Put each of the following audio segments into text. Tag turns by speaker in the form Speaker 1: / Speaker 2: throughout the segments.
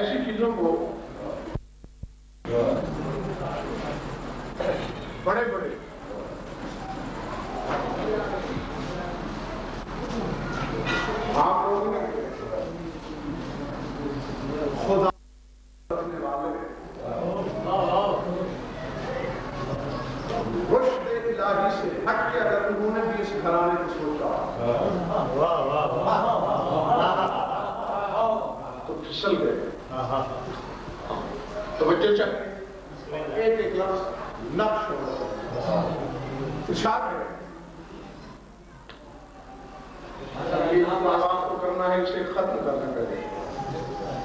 Speaker 1: ایسی چیزوں کو بڑے بڑے آپ لوگوں نے خدا کرنے والے رشد الہی سے ہٹ کے اگر انہوں نے بھی اس گھرانے کو سوچا تو پھسل گئے. توجہ چاہیے ایک ایک لفظ نقش ہو اشارہ ہے. یہ آواز کو کرنا ہے اسے ختم کرنا پڑے.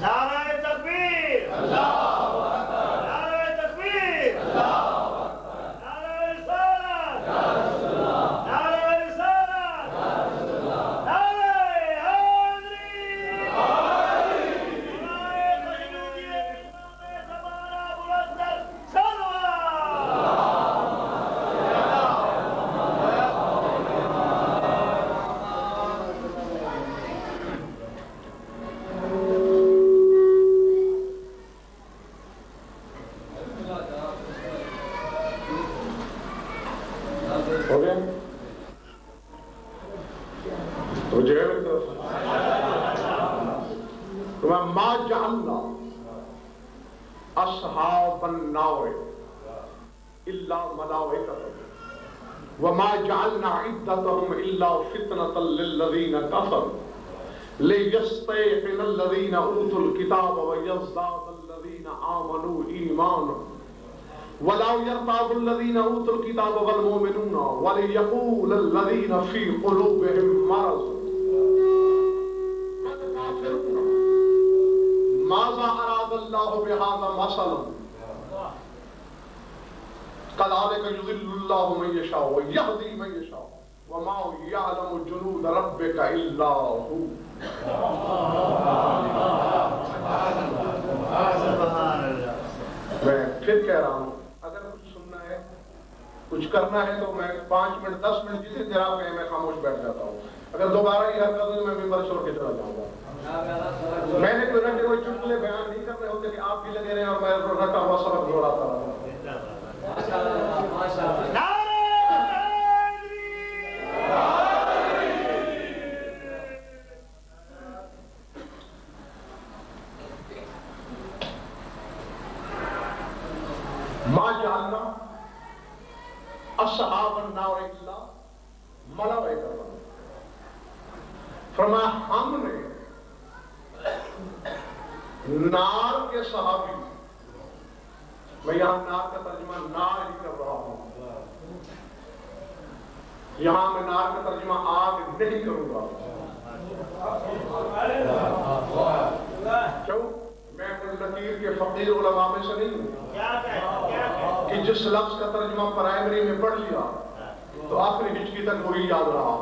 Speaker 2: نعرہ تکبیر اللہ اکبر نعرہ تکبیر اللہ اکبر نعرہ رسالت یا رسول اللہ نعرہ رسالت یا رسول اللہ نعرہ حیدری نعرہ تشریف امام زمانہ بلند صلوات.
Speaker 1: ما جعلنا اصحاب النار الا ملائکۃ وما جعلنا عدتهم الا فتنة للذین کفروا لیستيقن الذین اوتوا الکتاب ویزداد الذین آمنوا ایمانا ولا يرتاب الذين اوتوا الكتاب والمؤمنون وليقول الذين في قلوبهم مرض ماذا اراد الله بهذا مثلا كذلك يضل الله من يشاء ويهدي من يشاء وما يعلم جنود ربك الا هو. میں پھر کہہ رہا ہوں اگر کچھ سننا ہے کچھ کرنا ہے تو میں 5 منٹ 10 منٹ جتنے دیر آپ کہیں میں خاموش بیٹھ جاتا ہوں. اگر دوبارہ یہ حرکت ہوئی میں ممبر چھوڑ کے چلا جاؤں گا. میں نے کوئی رٹے ہوئے چٹکلے بیان نہیں کرنے ہوتے کہ آپ بھی لگے رہے اور میں رٹا ہوا سبق دوہراتا رہا. ما جعلنا اصحاب النار الا ملائکۃ. فرمایا ہم نے نار کے صحابی، میں یہاں نار کا ترجمہ نار ہی کر رہا ہوں، یہاں میں نار کا ترجمہ آگ نہیں کروں گا. کیوں؟ میں نکیر کے فقیر علماء میں سے نہیں ہوں کہ جس لفظ کا ترجمہ پرائمری میں پڑھ لیا تو آخری ہچکی تک وہی یاد رہا.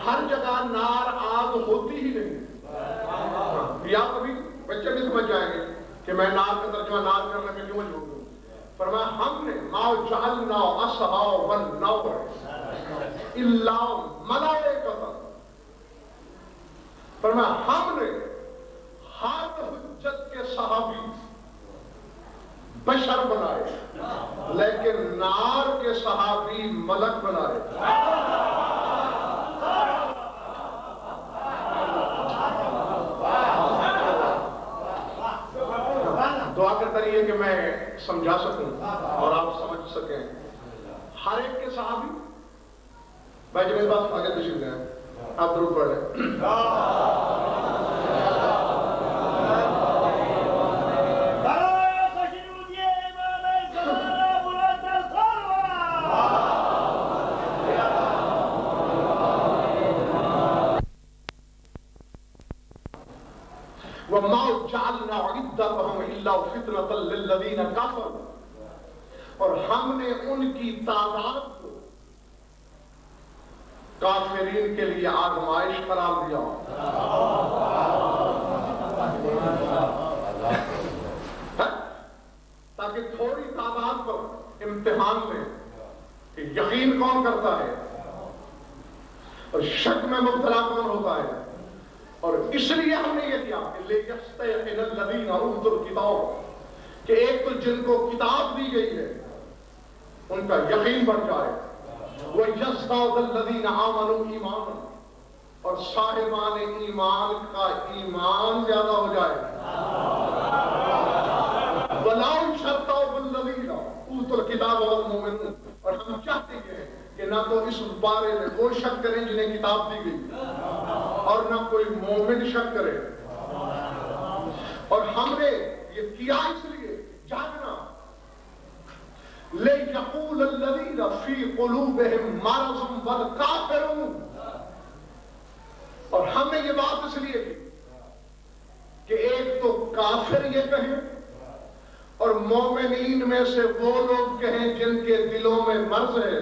Speaker 1: ہر جگہ نار آگ ہوتی ہی نہیں. یا کبھی بچے بھی سمجھ جائیں گے کہ میں نار کا ترجمہ نار کرنے میں کیوں مجبور ہوں. فرمایا ہم نے ما جعلنا اصحاب النار الا ملائکۃ. فرمایا ہم نے ہر حجت کے صحابی بشر بنائے لیکن نار کے صحابی ملک بنائے. دعا کرتا رہیے کہ میں سمجھا سکوں اور آپ سمجھ سکیں. ہر ایک کے صحابی بھائی جب اس بات آگے تشریف لیں آپ درود پڑھ لیں. وَمَا جَعَلْنَا عِدَّتَهُمْ إِلَّا فِتْنَةً لِلَّذِينَ كَفَرُوا. اور ہم نے ان کی تعداد کو کافرین کے لیے آزمائش قرار دیا تاکہ تھوڑی تعداد پر امتحان میں کہ یقین کون کرتا ہے اور شک میں مبتلا کون ہوتا ہے. اور اس لیے ہم نے یہ کیا کہ لِيَسْتَيْقِنَ الَّذِينَ أُوتُوا الْكِتَابَ، کہ ایک تو جن کو کتاب دی گئی ہے ان کا یقین بڑھ جائے، وَيَزْدَادَ الَّذِينَ آمَنُوا إِيمَانًا، اور صاحبان ایمان کا ایمان زیادہ ہو جائے، وَلَا يُشَرَّعُ بِالَّذِينَ أُوتُوا الْكِتَابَ وَالْمُؤْمِنُونَ، اور ہم چاہتے ہیں کہ نہ تو اس بارے میں وہ شک کریں جنہیں کتاب دی گئی اور نہ کوئی مومن شک کرے، اور ہم نے یہ کیا اس لیے جاننا لِيَقُولَ الَّذِينَ فِي قُلُوبِهِم مَّرَضٌ وَالْكَافِرُونَ، اور ہم نے یہ بات اس لیے کی کہ ایک تو کافر یہ کہیں اور مومنین میں سے وہ لوگ کہیں جن کے دلوں میں مرض ہے۔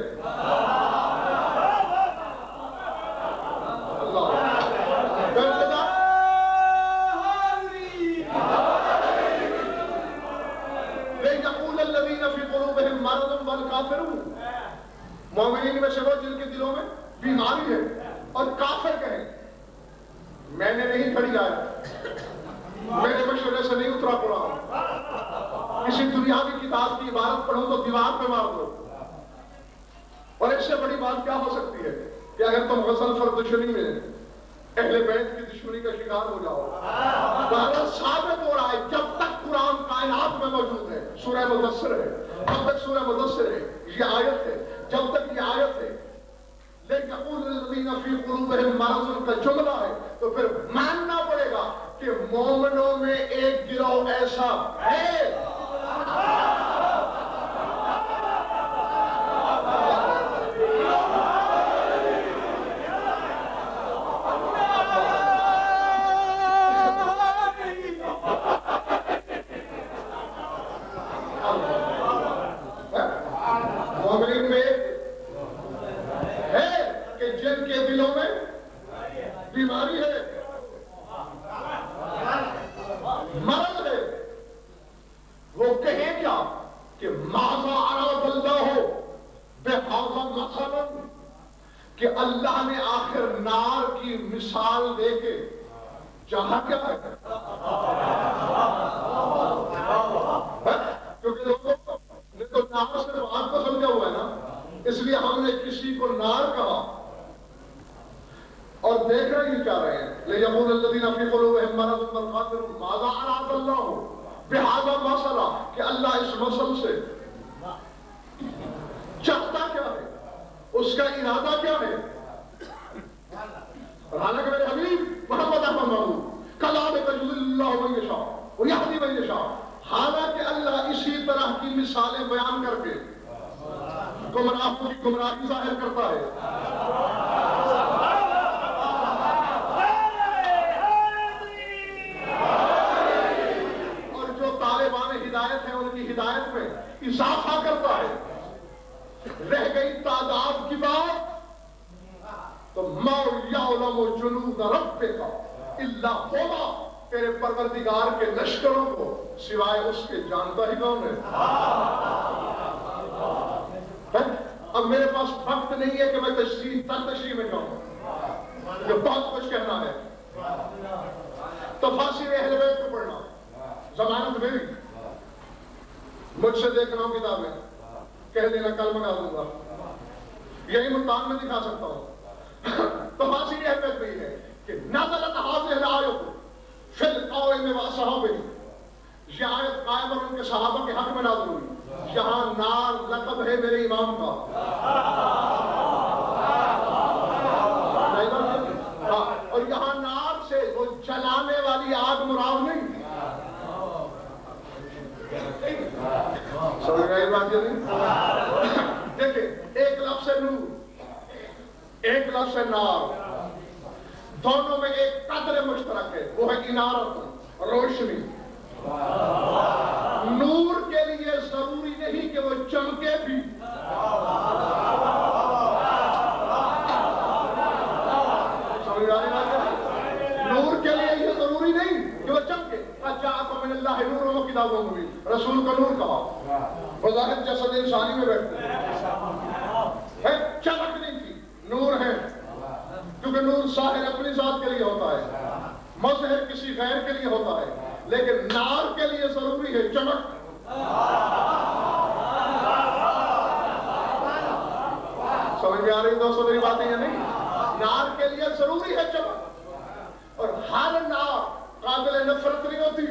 Speaker 1: لِيَقُولَ الَّذِينَ فِي قُلُوبِهِم مَّرَضٌ وَالْكَافِرُونَ، مومنین میں سے وہ جن کے دلوں میں بیماری ہے، اور کافر کہیں میں نے نہیں کھڑی آیا، میرے مشورے سے نہیں اترا قرآن، کسی دنیاوی کتاب کی عبارت پڑھوں تو دیوار پہ مار دو، اور اس سے بڑی بات کیا ہو سکتی ہے کہ اگر تم غزل فر دشمنی میں اہل بیت کی دشمنی کا شکار ہو جاؤ، بہرحال ثابت ہو رہا ہے جب تک قرآن کائنات میں موجود ہے، سورہ مدثر ہے، جب تک سورہ مدثر ہے، یہ آیت ہے، جب تک یہ آیت ہے، لِيَقُولَ الَّذِينَ فِي قُلُوبِهِم مَّرَضٌ کا جملہ ہے، تو پھر ماننا پڑے گا کہ مومنوں میں ایک گروہ ایسا ہے۔ مومنین میں ہے کہ جن کے دلوں میں بیماری ہے، مرض ہے، وہ کہیں کیا کہ ماذا اراد اللہ بہذا مثلا، کہ اللہ نے آخر نار کی مثال دے کے چاہا کیا ہے، کیونکہ لوگوں نے تو نار سے بات کو سمجھا ہوا ہے نا، اس لیے ہم نے کسی کو نار کہا، اور دیکھ رہے ہیں کیا رہے ہیں لِيَقُولَ الَّذِينَ فِي قُلُوبِهِم مَّرَضٌ وَالْكَافِرُونَ مَاذَا أَرَادَ اللَّهُ بِهَذَا مَثَلًا، کہ اللہ اس مثل سے چاہتا کیا ہے، اس کا ارادہ کیا ہے، اور حالانکہ میرے حبیب محمد احمد محمود كَذَلِكَ يُضِلُّ اللَّهُ مَن يَشَاءُ وَيَهْدِي مَن يَشَاءُ، حالانکہ اللہ اسی طرح کی مثالیں بیان کر کے گمراہوں کی گمراہی ظاہر کرتا ہے۔ ہدایت ہے ان کی ہدایت میں اضافہ کرتا ہے۔ رہ گئی تعداد کی بات تو مَا يَعْلَمُ جُنُودَ رَبِّكَ إِلَّا هُوَ، تیرے پروردگار کے لشکروں کو سوائے اس کے جانتا ہی کون ہے۔ اب میرے پاس وقت نہیں ہے کہ میں تشریح میں جاؤں، جو بہت کچھ کہنا ہے، تفاسیر اہل بیت کو پڑھنا، ضمانت میری، مجھ سے دیکھ رہا ہوں کتابیں، کہہ دینا کل منگا دوں گا، یہی ملتان میں دکھا سکتا ہوں۔ تفاسیر اہل بیت میں ہے کہ نزلت هذه الآیت فی القائم واصحابہ، یہ آیت قائم اور ان کے صحابہ کے حق میں نازل ہوئی۔ یہاں نار لقب ہے میرے امام کا، اور یہاں نار سے وہ جلانے والی آگ مراد نہیں، سمجھ رہے بات یہ نہیں؟ دیکھیں ایک لفظ ہے نور، ایک لفظ ہے نار، دونوں میں ایک قدر مشترک ہے، وہ ہے انارت، روشنی۔ نور کے لیے ضروری نہیں کہ وہ چمکے بھی، سمجھ رہے نور کے لیے یہ ضروری نہیں کہ وہ چمکے۔ جاءکم من اللہ نور و کتاب مبین، رسول کو نور کہا، بظاہر جسد انسانی میں بیٹھتے ہیں، چمک نہیں تھی، نور ہے، کیونکہ نور ظاہر اپنی ذات کے لیے ہوتا ہے، مظہر کسی غیر کے لیے ہوتا ہے، لیکن نار کے لیے ضروری ہے چمک۔ سمجھ میں آ رہی دوستوں میری باتیں یا نہیں؟ نار کے لیے ضروری ہے چمک، اور ہر نار قابل نفرت نہیں ہوتی۔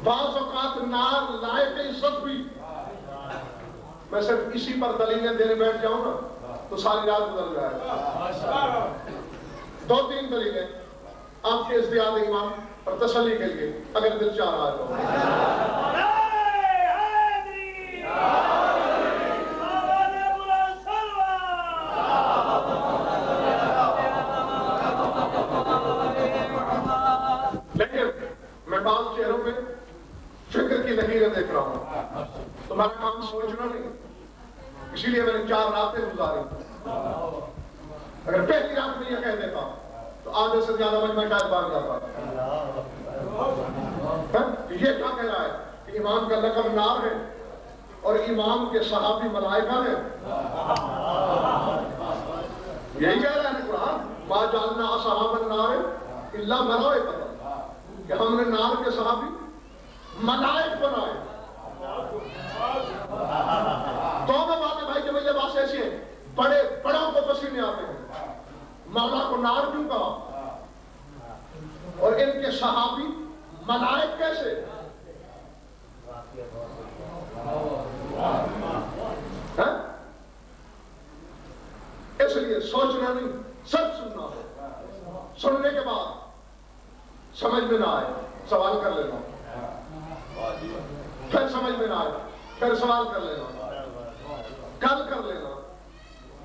Speaker 1: بعض اوقات نار لائق عزت بھی، میں صرف اسی پر دلیلیں دینے بیٹھ جاؤں نا تو ساری رات گزر جائے۔ 2-3 دلیلیں آپ کے ازدیاد ایمان اور تسلی کے لیے اگر دل چاہ رہا ہے تو۔ لیکن میں بعض چہروں میں فکر کی لکیریں دیکھ رہا ہوں، تمہارا کام سوچنا نہیں، اسی لیے میں نے 4 راتیں گزاری۔ اگر پہلی رات میں یہ کہہ دیتا تو آدھے سے زیادہ مجمع شاید بھاگ جاتا۔ یہ کیا کہہ رہا ہے کہ امام کا لقب نار ہے اور امام کے صحابی ملائکہ ہیں؟ یہی کہہ رہا ہے نا قرآن، ما جعلنا اصحاب النار الا ملائکۃ، کہ ہم نے نار کے صحابی ملائک بنائے۔ دونوں باتیں بھائی جب یہ بات ایسی ہے، بڑوں کو پسینے آتے ہیں، مولا کو نار کیوں کہا اور ان کے صحابی ملائک کیسے؟ اس لیے سوچنا نہیں، سب سننا ہے، سننے کے بعد سمجھ میں نہ آئے سوال کر لینا، پھر سمجھ میں نہ آئے پھر سوال کر لینا، کل کر لینا،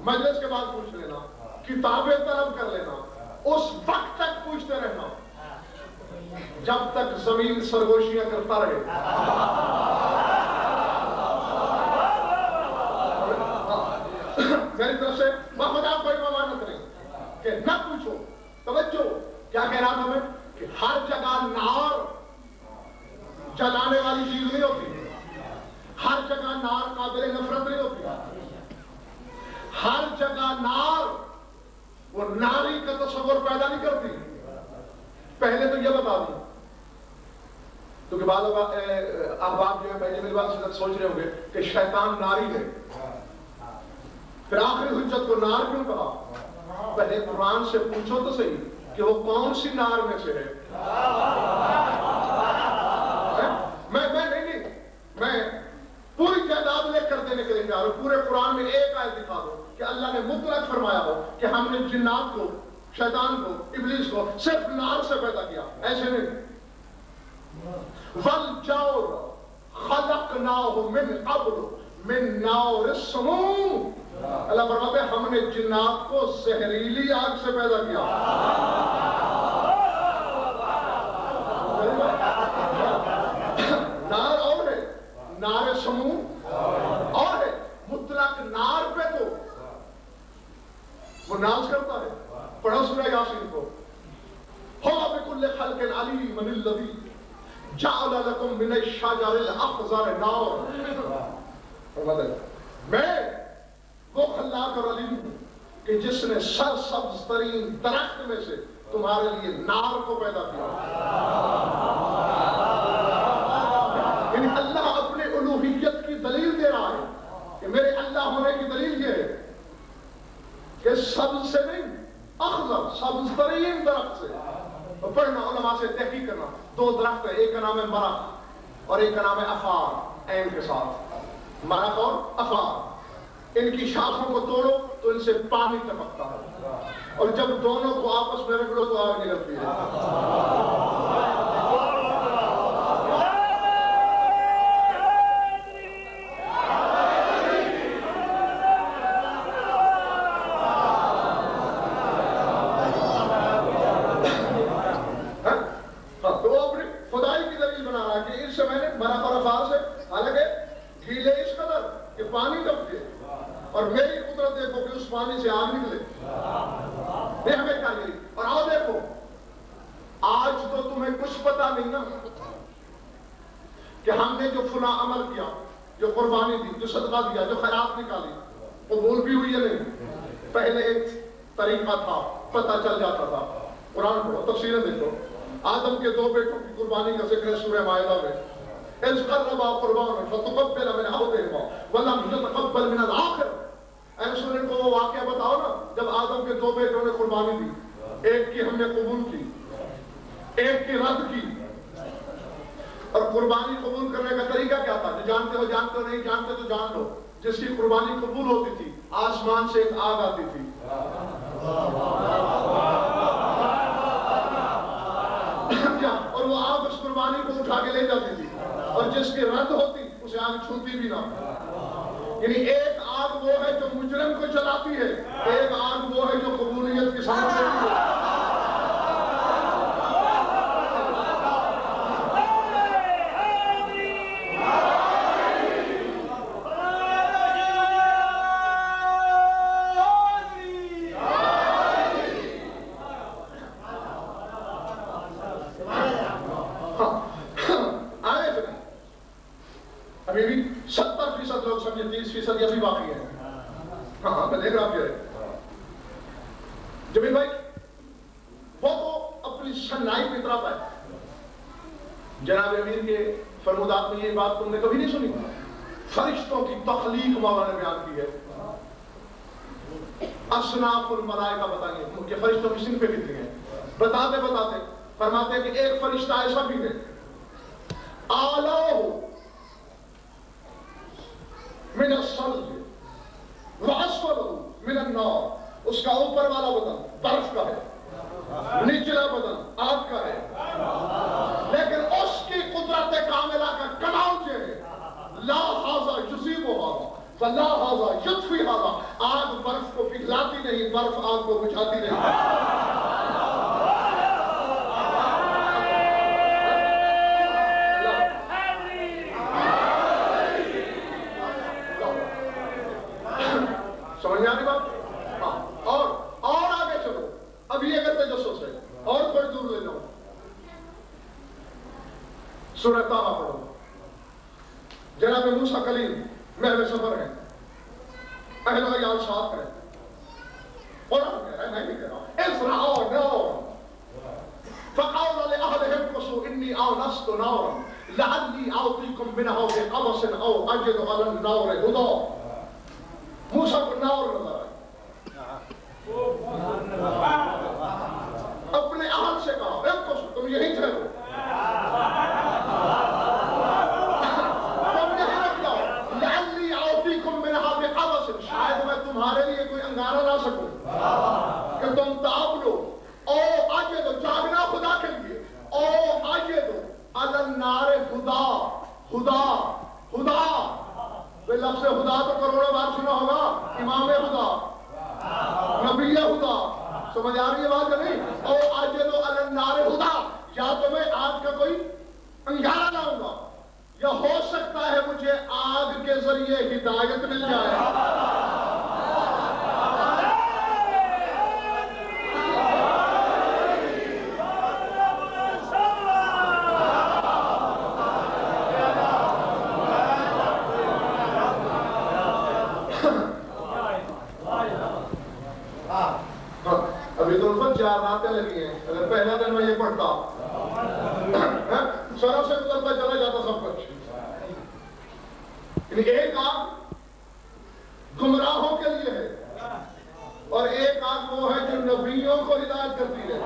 Speaker 1: مجلس کے بعد پوچھ لینا، کتابیں طلب کر لینا، اس وقت تک پوچھتے رہنا جب تک زمین سرگوشیاں کرتا رہے۔ میری طرف سے بخدا کوئی ممانت نہیں کہ نہ پوچھو۔ توجہ کیا کہہ رہا تھا میں کہ ہر جگہ نار جلانے والی چیز نہیں ہوتی، ہر جگہ نار قابل نفرت نہیں ہوتی، ہر جگہ نار وہ ناری کا تصور پیدا نہیں کرتی۔ پہلے تو یہ بتا دوں، کیونکہ بعض احباب جو ہے پہلے میری بات سے سوچ رہے ہوں گے کہ شیطان ناری ہے، پھر آخری حجت کو نار کیوں کہا؟ پہلے قرآن سے پوچھو تو صحیح کہ وہ کون سی نار میں سے ہے۔ میں پوری تعداد لکھ کر دینے کے لیے جا رہا ہوں، پورے قرآن میں ایک آیت دکھا دو کہ اللہ نے مطلق فرمایا ہو کہ ہم نے جنات کو، شیطان کو، ابلیس کو صرف نار سے پیدا کیا، ایسے نہیں۔ وَالْجَوْرَ خَلَقْنَاهُ مِنْ قَبْلُ مِنْ نَارِ السَّمُومِ، اللہ فرماتے ہیں ہم نے جنات کو زہریلی آگ سے پیدا کیا۔ نار اور ہے، نار سموم اور ہے، مطلق نار پہ تو وہ ناز کرتا ہے۔ پڑھو سورہ یاسین کو، هُوَ بِكُلِّ خَلْقٍ عَلِيمٌ الَّذِي جَعَلَ لَكُم مِّنَ الشَّجَرِ الْأَخْضَرِ نَارًا، میں وہ خلاق اور علیم ہوں کہ جس نے سرسبز ترین درخت میں سے تمہارے لیے نار کو پیدا کیا۔ یعنی اللہ اپنے الوہیت کی دلیل دے رہا ہے کہ میرے اللہ ہونے کی دلیل یہ ہے کہ سبز سے نہیں، اخضر سبز ترین درخت سے۔ پڑھنا علماء سے تحقیق کرنا، 2 درخت ہے، ایک کا نام ہے مرق اور ایک کا نام ہے افار، عین کے ساتھ، مرق اور افار۔ ان کی شاخوں کو توڑو تو ان سے پانی ٹپکتا ہے، اور جب دونوں کو آپس میں رگڑو تو آگ نکلتی ہے۔ تو وہ اپنی خدائی کی دلیل بنا رہا ہے کہ اس سے میں نے مرق اور افار سے، حالانکہ گیلے اس قدر کہ پانی ٹپکے، اور میری قدرت دیکھو کہ اس پانی سے آگ نکلے۔ یہ ہمیں چاہیے۔ اور آؤ دیکھو، آج تو تمہیں کچھ پتا نہیں نا کہ ہم نے جو فلاں عمل کیا، جو قربانی دی، جو صدقہ دیا، جو خیرات نکالی، قبول بھی ہوئی ہے نہیں؟ پہلے ایک طریقہ تھا پتہ چل جاتا تھا. قرآن پڑھو, تفسیریں دیکھو. آدم کے 2 بیٹوں کی قربانی کا ذکر ہے سورہ مائدہ میں. اِذْ قَرَّبَا قُرْبَانًا فَتُقَبَّلَ مِنْ أَحَدِهِمَا وَلَمْ يُتَقَبَّلْ مِنَ الْآخَرِ. اے رسول اللہ کو وہ واقعہ بتاؤ نا جب آدم کے 2 بیٹوں نے قربانی دی, ایک کی ہم نے قبول کی, ایک کی رد کی. اور قربانی قبول کرنے کا طریقہ کیا تھا؟ جو جانتے ہو جانتے ہو, نہیں جانتے تو جان لو. جس کی قربانی قبول ہوتی تھی آسمان سے ایک آگ آتی تھی. اور وہ آگ اس قربانی کو اٹھا کے لے جاتی تھی, اور جس کی رد ہوتی اسے آگ چھوتی بھی نہ. یعنی ایک آگ وہ ہے جو مجرم کو جلاتی ہے, ایک آگ وہ ہے جو قبولیت کی سانس دیتی ہے. ابھی بھی 70% لوگ سمجھے, 30% ابھی باقی ہے. ہاں میں دیکھ رہا ہوں. جمیل بھائی وہ تو اپنی شنائی کی طرف ہے. جناب امیر کے فرمودات میں یہ بات تم نے کبھی نہیں سنی. فرشتوں کی تخلیق مولا نے بیان کی ہے. اصناف الملائکہ بتائیے کہ فرشتوں کی صنفیں کتنی ہیں. بتاتے بتاتے فرماتے ہیں کہ ایک فرشتہ ایسا بھی ہے آلہ من الصلب واسفلہ من النار. اس کا اوپر والا بدن برف کا ہے, نچلا بدن آگ کا ہے, لیکن اس کی قدرت کاملہ کا کمال یہ ہے لا ھذا یصیب ھذا فلا ھذا یطفی ھذا. آگ برف کو پگھلاتی نہیں, برف آگ کو بجھاتی نہیں. سمجھ آنے بات. ہاں اور آگے چلو. اب یہ اگر تجسس ہے اور تھوڑی دور لے جاؤ. سورہ طٰہٰ پڑھو. جناب موسیٰ کلیم محو سفر ہیں, اہل و عیال ساتھ ہیں. قرآن کہہ رہا ہے, میں نہیں کہہ رہا. اذ رأوا نارا فقال لأهلهم كثوا إني آنست نارا لعلی آتیکم منہا بقبس او اجد علی النار ہدا. موسیٰ کو نار نظر آئی, اپنے اہل سے کہا بالکل تم یہی ٹھہرو, تم یہی رکھ جاؤ. لعلی آتیکم منہا بقبس, شاید میں تمہارے لیے کوئی انگارہ لا سکوں کہ تم تاب لو. او اجد, جاگنا خدا کے لیے. او اجد علی النار ہدا. خدا خدا لفظ خدا تو کروڑوں بار سنا ہوگا. امام خدا, نبی خدا. سمجھ آ رہی ہے بات یا نہیں؟ او اجد علی النار ہدا, یا تو میں آگ کا کوئی انگارہ لاؤں گا, یا ہو سکتا ہے مجھے آگ کے ذریعے ہدایت مل جائے. چار راتیں لگی ہیں. اگر پہلا دن میں یہ پڑھتا سروں سے گزرتا چلا جاتا سب کچھ. ایک آگ گمراہوں کے لیے ہے اور ایک آگ وہ ہے جو نبیوں کو ہدایت کرتی ہے.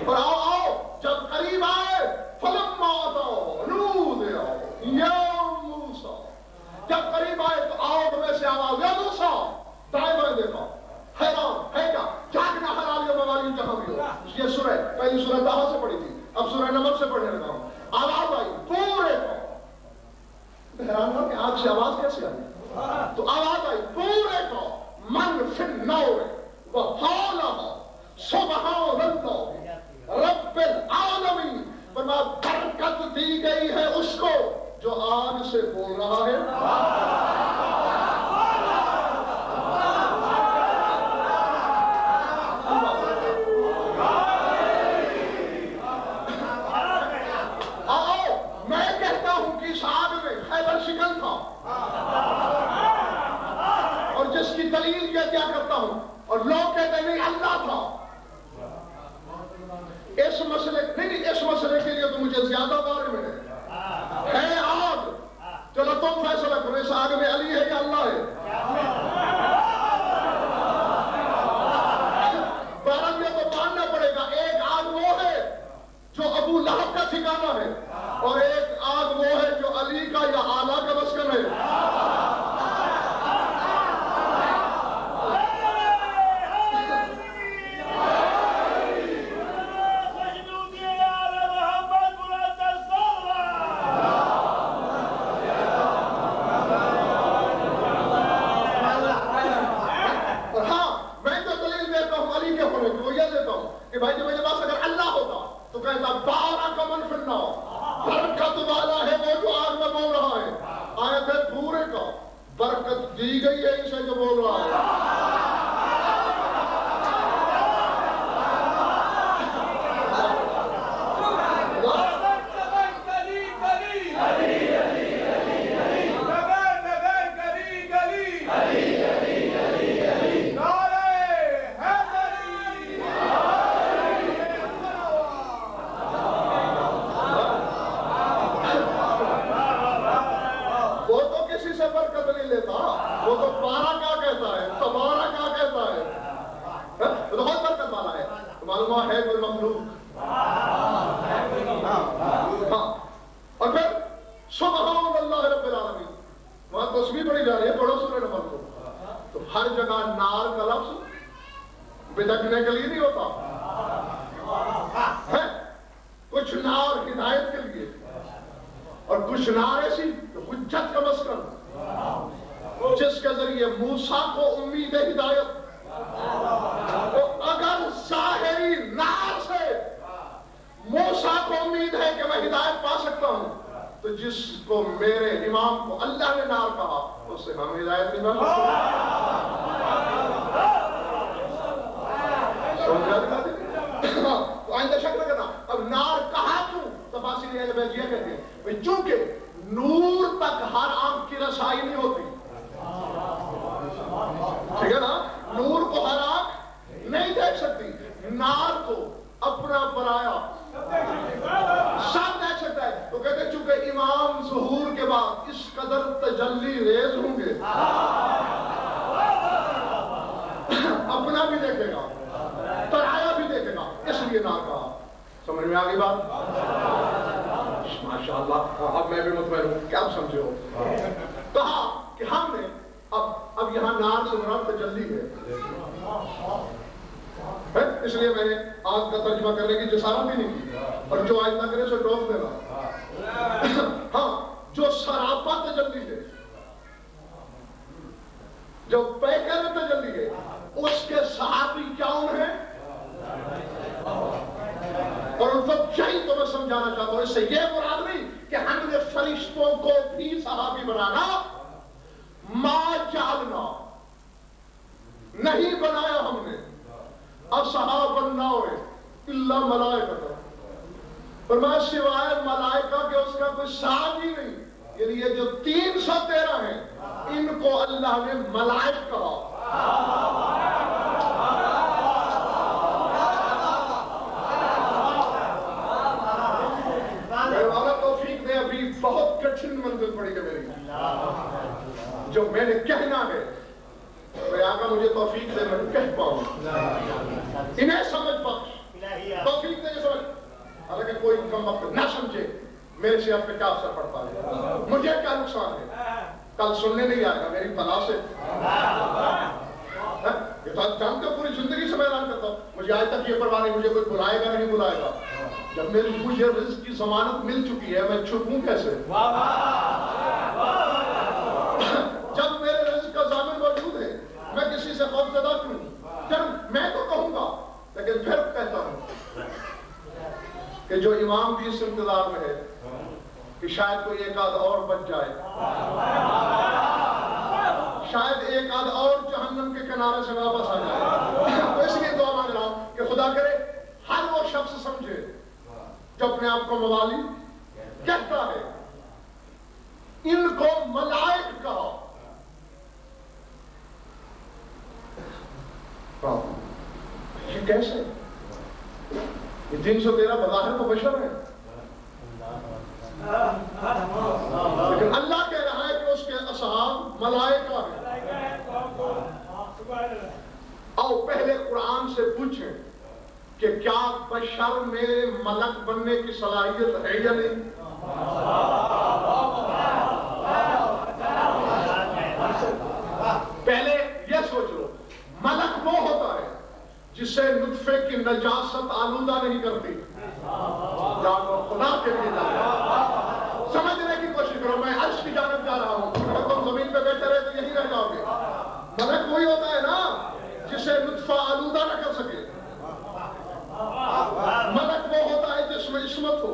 Speaker 1: اور آؤ آؤ جب قریب آئے فلما آتوا نودیا یا موسیٰ, جب قریب آئے تو آگ میں سے آواز یا موسیٰ. دائیں بائیں دیکھا, حیران ہے کیا, جاگنا حلالی و موالی جہاں بھی ہو. یہ سورہ پہلی سورہ طٰہٰ سے پڑھی تھی, اب سورہ نمل سے پڑھنے لگا ہوں. آواز آئی پورے کو, حیران ہو کہ آگ سے آواز کیسے آئی؟ تو آواز آئی پورے کو, من فی النور وحولہ سبحان اللہ رب العالمین. فرمایا برکت دی گئی ہے اس کو جو آگ سے بول رہا ہے. اور اور جس کی دلیل یہ کیا کرتا ہوں اور لوگ کہتے ہیں نہیں اللہ تھا، اس مسئلے کے لیے تو مجھے زیادہ دور میں ہے آگ، چلو تم فیصلہ کرو اس آگ میں علی ہے یا اللہ ہے؟ بہرحال یہ تو ماننا پڑے گا ایک آگ وہ ہے جو ابو لہب کا ٹھکانہ ہے اور ایک آگ وہ ہے جو علی کا یا آلہ کا مسکن ہے۔ کہ بھائی جو میرے پاس اگر اللہ ہوتا تو کہتا بارک من فی النار، برکت والا ہے وہ جو آگ میں بول رہا ہے۔ آیت ہے پورے کا برکت دی گئی ہے اسے جو بول رہا ہے۔ وہ تو پارا کیا کہتا ہے، تبارہ کیا کہتا ہے، وہ تو بہت برکت والا ہے۔ تو معلوم ہے کوئی مخلوق، ہاں۔ اور پھر سبحان اللہ رب العالمین، وہاں تسبیح پڑھی جا رہی ہے، پڑھو سورہ نمبر کو۔ تو ہر جگہ نار کا لفظ بدکنے کے لیے نہیں ہوتا ہے، کچھ نار ہدایت کے لیے اور کچھ نار ایسی حجت کا مسکن جس کے ذریعے موسیٰ کو امید ہدایت، تو اگر ظاہری نار سے موسیٰ کو امید ہے کہ میں ہدایت پا سکتا ہوں، تو جس کو میرے امام کو اللہ نے نار کہا اس سے ہم ہدایت نہیں پا سکتے۔ تو آئندہ شک نہ کرنا۔ اب نار کہا کیوں؟ تفاصیل یہ کہتے ہیں چونکہ نور تک ہر آنکھ کی رسائی نہیں ہوتی، ٹھیک ہے نا؟ نور کو ہر آنکھ نہیں دیکھ سکتی، نار کو اپنا پرایا سب دیکھ سکتا ہے۔ تو کہتے ہیں چونکہ امام ظہور کے بعد اس قدر تجلی ریز ہوں گے، اپنا بھی دیکھے گا پرایا بھی دیکھے گا، اس لیے نار کہا۔ سمجھ میں آگئی بات؟ ماشاءاللہ، اب میں بھی مطمئن ہوں کہ اب سمجھے ہو۔ کہا کہ ہم نے اب یہاں نار سے مراد تجلی ہے، اس لیے میں نے آگ کا ترجمہ کرنے کی جسارت بھی نہیں کی، اور جو آئندہ کرے سو ٹوک دینا۔ ہاں، جو سراپا تجلی ہے، جو پیکر تجلی ہے، اس کے صحابی کون ہیں؟ اور ان وقت یہی تو میں سمجھانا چاہتا ہوں، اس سے یہ مراد نہیں کہ ہم نے فرشتوں کو بھی صحابی بنانا، ما جعلنا نہیں بنایا ہم نے اصحاب النار الا ملائکہ، فرمایا سوائے ملائکہ کے اس کا کوئی ساتھ ہی نہیں۔ یعنی یہ جو 313 ہیں ان کو اللہ نے ملائک کہا۔ بہت کٹھن منزل پڑی ہے میری، جو میں نے کہنا ہے میں آقا مجھے توفیق دے میں کہہ پاؤں، انہیں سمجھ بخش، توفیق دے سمجھ۔ حالانکہ کوئی کم وقت نہ سمجھے میرے سے آپ پہ کیا اثر پڑتا ہے، مجھے کیا نقصان ہے، کل سننے نہیں آئے گا میری بلا سے۔ یہ تو آپ جانتے ہو پوری زندگی سے میں اعلان کرتا ہوں، مجھے آج تک یہ پرواہ نہیں مجھے کوئی بلائے گا نہیں بلائے گا۔ جب مجھے رزق کی ضمانت مل چکی ہے میں چھپوں کیسے؟ جب میرے رزق کا ضامن موجود ہے میں کسی سے خوف زدہ کیوں؟ جب میں تو کہوں گا، لیکن پھر کہتا ہوں کہ جو امام بھی اس انتظار میں ہے کہ شاید کوئی ایک آدھ اور بچ جائے، شاید ایک آدھ اور جہنم کے کنارے سے واپس آ جائے، تو اس لیے دعا مانگ رہا ہوں کہ خدا کرے ہر وہ شخص سمجھے جو اپنے آپ کو موالی کہتا ہے، ان کو ملائک کہا۔ ہاں یہ کیسے؟ یہ 313 بظاہر تو بشر ہے، لیکن اللہ کہہ رہا ہے کہ اس کے اصحاب ملائکہ ہیں۔ آؤ پہلے قرآن سے پوچھیں کہ کیا بشر میں ملک بننے کی صلاحیت ہے یا نہیں؟ پہلے یہ سوچ لو، ملک وہ ہوتا ہے جسے نطفے کی نجاست آلودہ نہیں کرتی۔ خدا کے لیے سمجھنے کی کوشش کرو، میں عرش کی جانب جا رہا ہوں، اگر تم زمین پہ بیٹھے رہے تو یہی رہ جاؤ گے۔ ملک وہی ہوتا ہے نا جسے نطفہ آلودہ نہ کر سکے۔ ملک وہ ہوتا ہے جس میں عصمت ہو۔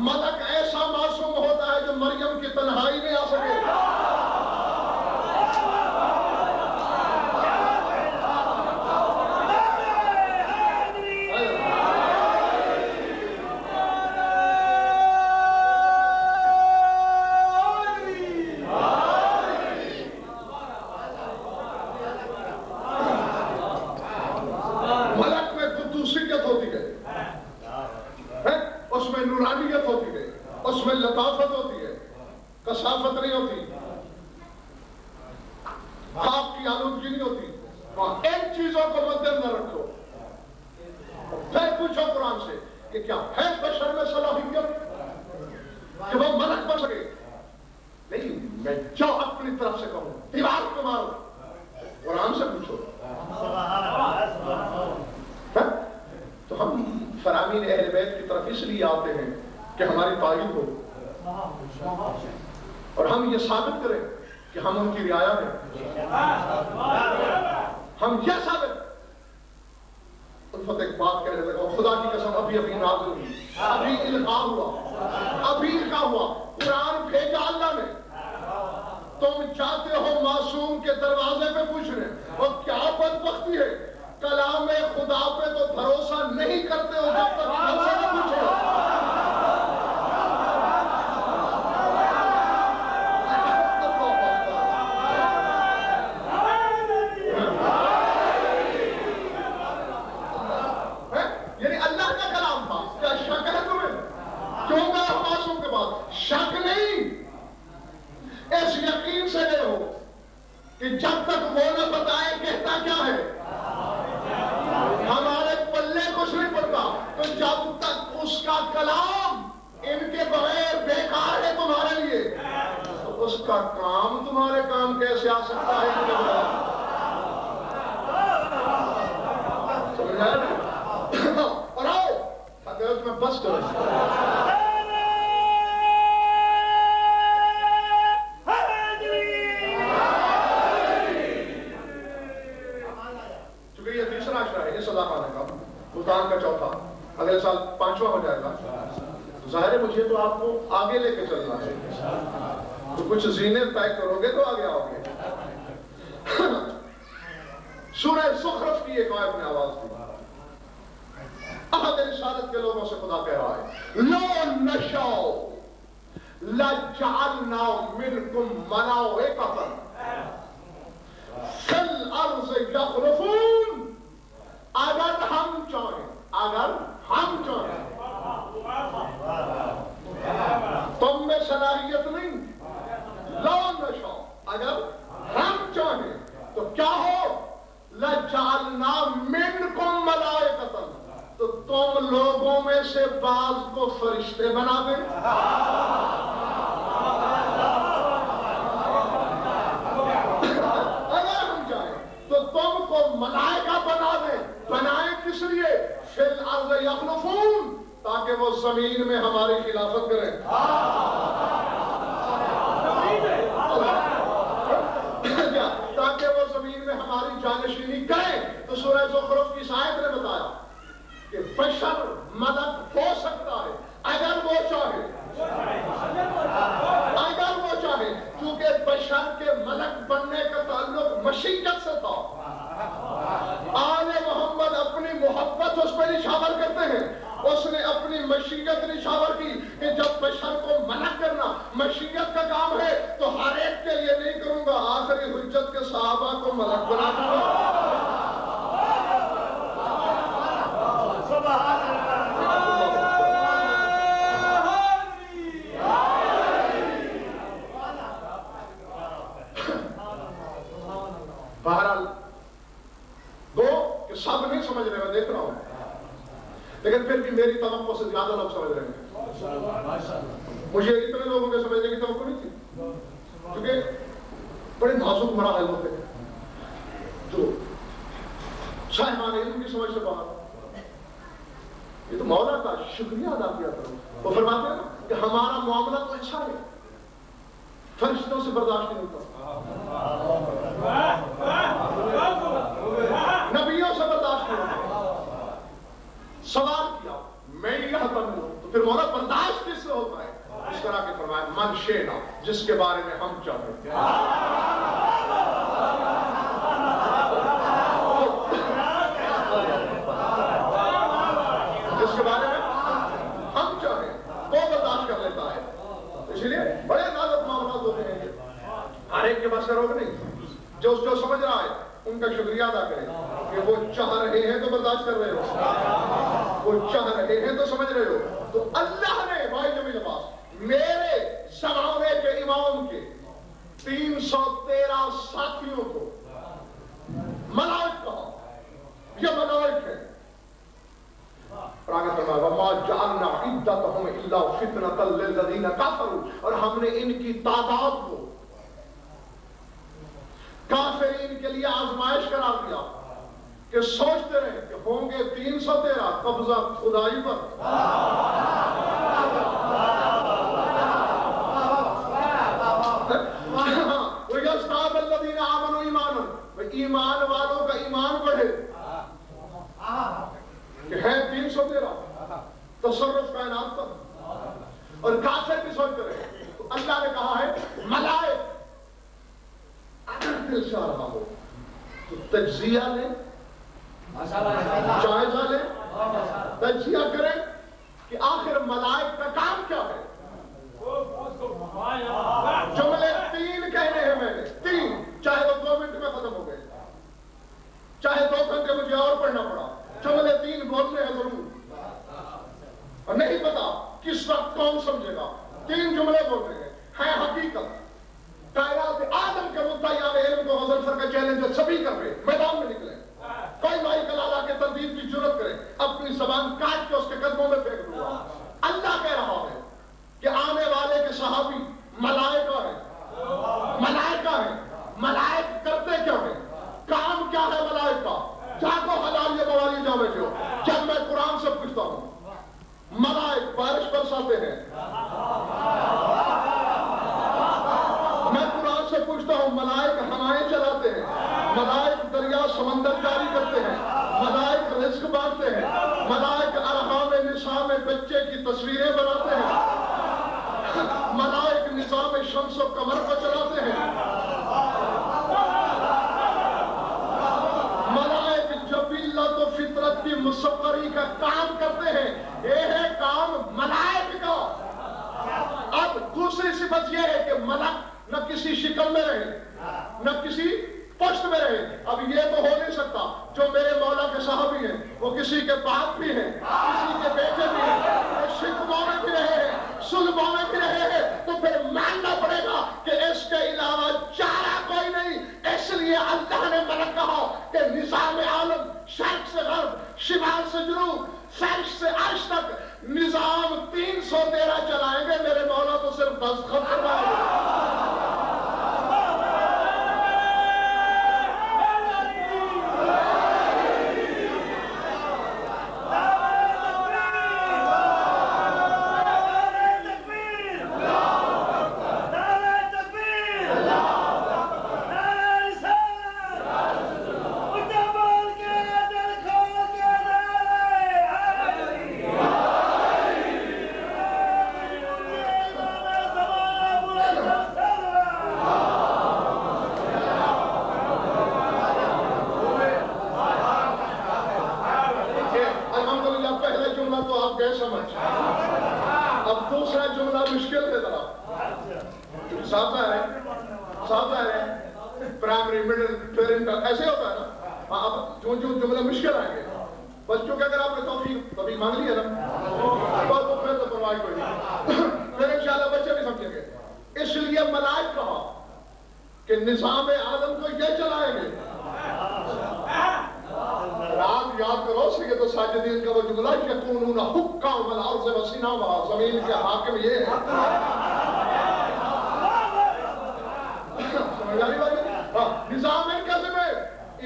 Speaker 1: ملک ایسا معصوم ہوتا ہے جو مریم کی تنہائی میں آ سکے۔ اس میں لطافت ہوتی ہے، کثافت نہیں ہوتی، خواب کی آلودگی نہیں ہوتی۔ ان چیزوں کو مدنظر رکھو، پھر پوچھو قرآن سے کہ کیا ہے بشر میں صلاحیت کہ وہ ملک بن سکے؟ نہیں، میں جو اپنی طرف سے کہوں دیوار کو مارو، قرآن سے پوچھو۔ تو ہم فرامین اہل بیت کی طرف اس لیے آتے ہیں کہ ہماری تعریف ہو اور ہم یہ ثابت کریں کہ ہم ان کی رعایا ہیں۔ ہم یہ ثابت الفت ایک بات کہنے لگا، خدا کی قسم ابھی نازل ہوئی، ابھی القاء ہوا، قرآن بھیجا اللہ نے، تم جاتے ہو معصوم کے دروازے پہ پوچھنے، اور کیا بدبختی ہے، کلام خدا پہ تو بھروسہ نہیں کرتے ہو جب تک ہم سے نہ پوچھو۔ یعنی اللہ کا کلام تھا، کیا شک ہے تمہیں؟ کیوں گئے ہو معصوم کے بعد؟ شک نہیں، اس یقین سے گئے ہو کہ جب تک وہ نہ بتائے کہتا کیا ہے، ہمارے پلے کچھ نہیں پڑتا، تو جب تک اس کا کلام ان کے بغیر بیکار ہے تمہارے لیے، تو اس کا کام تمہارے کام کیسے آ سکتا ہے ان کے بغیر؟ سمجھا ہے؟ اور آؤ حضرت میں بس کرو، سلطان کا چوتھا، اگلے سال 5واں ہو جائے گا، ظاہر ہے مجھے تو آپ کو آگے لے کے چلنا ہے، تو کچھ زینے طے کرو گے تو آگے آؤ گے۔ سورہ زخرف کی ایک آیت میں آواز دی، احد رسالت کے لوگوں سے خدا کہہ رہا ہے، لو نشاء لجعلنا منکم ملائکۃ فی الارض یخلفون، اگر ہم چاہیں تم میں صلاحیت نہیں، لو نشاء اگر ہم چاہیں تو کیا ہو، لجعلنا منکم ملائکۃ، تو تم لوگوں میں سے بعض کو فرشتے بنا دیں۔ اگر ہم چاہیں تو تم کو ملائکہ بنا دیں، بنائیں کس لیے؟ فی الارض یخلفون، تاکہ وہ زمین میں ہماری خلافت کریں، تاکہ وہ زمین میں ہماری جانشینی کریں۔ تو سورہ زخرف کی آیت نے بتایا کہ بشر مدد ہو سکتا ہے اگر وہ چاہے، کیونکہ بشر کے ملک بننے کا تعلق مشیت سے تھا۔ آل محمد اپنی محبت اس پر نشاور کرتے ہیں، اس نے اپنی مشیت نشاور کی کہ جب بشر کو ملک کرنا مشیت کا کام ہے تو ہر ایک کے لیے نہیں کروں گا، آخری حجت کے صحابہ کو ملک بنا دوں گا۔ بہرحال دو کہ سب نہیں سمجھ رہے، میں دیکھ رہا ہوں، لیکن پھر بھی میری توقع سے زیادہ لوگ سمجھ رہے ہیں. مجھے اتنے لوگوں کے سمجھنے کی توقع نہیں تھی، کیونکہ بڑے نازک مراحل ہوتے ہیں جو صاحبان علم کی سمجھ سے باہر. یہ تو مولا کا شکریہ ادا کیا کرو. وہ فرماتے ہیں نا کہ ہمارا معاملہ تو اچھا ہے، فرشتوں سے برداشت نہیں ہوتا، نبیوں سے برداشت نہیں ہوتا. سوال کیا میں یہ حتم ہوں، تو پھر مولا برداشت کس سے ہوتا ہے؟ اس طرح کے فرمایا من شینا، جس کے بارے میں ہم چاہتے ہیں. جس کے بارے میں ہم چاہیں وہ برداشت کر لیتا ہے. اس لیے بڑے نازک معاملات ہوتے ہیں. ہر ایک کے بس روک نہیں. جو سمجھ رہا ہے ان کا شکریہ ادا کرے کہ وہ چاہ رہے ہیں تو برداشت کر رہے ہو، وہ چاہ رہے ہیں تو سمجھ رہے ہو. تو اللہ نے بھائی جمیل عباس میرے زمانے کے امام کے 313 ساتھیوں کو ملائک کہا. یہ ملائک ہے. وَمَا جَعَلْنَا عِدَّتَهُمْ إِلَّا فِتْنَةً لِلَّذِينَ كَفَرُوا، اور ہم نے ان کی تعداد کو کافرین کے لیے آزمائش قرار دیا کہ سوچتے رہے کہ ہوں گے 313 قبضہ خدائی پر. وَيَزْدَادَ الَّذِينَ آمَنُوا إِيمَانًا، ایمان والوں کا ایمان بڑھے کہ ہے 313 تصرف کائنات پر، اور کافر بھی سوچتے رہے. تو اللہ نے کہا ہے ملائک اگر دل سے آ رہا ہو تو تجزیہ لیں، جائزہ لیں، تجزیہ کریں کہ آخر ملائک کا کام کیا ہے. جملے 3 کہنے ہیں میں نے، 3، چاہے وہ 2 منٹ میں ختم ہو گئے، چاہے 2 گھنٹے مجھے اور پڑھنا پڑا، جملے 3 بولنے ہیں ضرور. اور نہیں پتا کس وقت کون سمجھے گا. 3 جملے بولنے ہیں، ہے حقیقت. کائنات آدم کے مدعیان علم کو حضرت سر کا چیلنج ہے، سبھی کر رہے میدان میں نکلے. کوئی مائی کلالہ کے تردید کی جرت کرے، اپنی زبان کاٹ کے اس کے قدموں میں پھینک دوں. اللہ کہہ رہا ہے کہ آنے والے کے صحابی ملائکہ ہیں. ملائکہ ہیں. ملائک کرتے کیا ہیں؟ کام کیا ہے ملائک کا؟ جاگو حلال یا بوالی جا بیٹھے ہو. جب میں قرآن سے پوچھتا ہوں ملائک بارش برساتے ہیں، میں قرآن سے پوچھتا ہوں ملائک ہوائیں چلاتے ہیں، ملائک دریا سمندر جاری کرتے ہیں، ملائک رزق بانٹتے ہیں، ملائک ارحام نساء میں بچے کی تصویریں بناتے ہیں، ملائک نظام شمس و قمر کو چلاتے ہیں، ملائک جبلت و فطرت کی مسخری کا کام کرتے ہیں. یہ ہے کام ملائک کا. اب دوسری صفت یہ ہے کہ ملک نہ کسی شکل میں رہے نہ کسی پشت میں رہے. اب یہ تو ہو نہیں سکتا جو میرے مولا کے صحابی ہیں وہ کسی کے باپ بھی ہیں، کسی کے بیٹے بھی ہیں، وہ شکموں میں بھی رہے ہیں، سلبوں میں بھی رہے ہیں. تو پھر ماننا پڑے گا کہ اس کے علاوہ چارہ کوئی نہیں. اس لیے اللہ نے ملک کہا کہ نظام عالم شرق سے غرب، شمال سے جنوب، فرش سے عرش تک نظام 313 چلائیں گے. میرے مولا تو صرف دستخط کروائیں گے. پرائمری مڈل پھر ایسے ہوتا ہے نا. اب جو جملے مشکل آئیں گے بچوں کے اگر آپ نے توفیق مانگ لی ہے نا تو پھر تو پرواہ کوئی نہیں، پھر انشاءاللہ بچے بھی سمجھیں گے. اس لیے ملائک کہا کہ نظام عالم کو یہ چلائیں گے. آپ یاد کرو سید الساجدین کا وہ جملہ یکونون حکام والارض وسناما، زمین کے حاکم یہ ہے. سمجھ آ رہی بات؟ نظام ان کا ذمہ،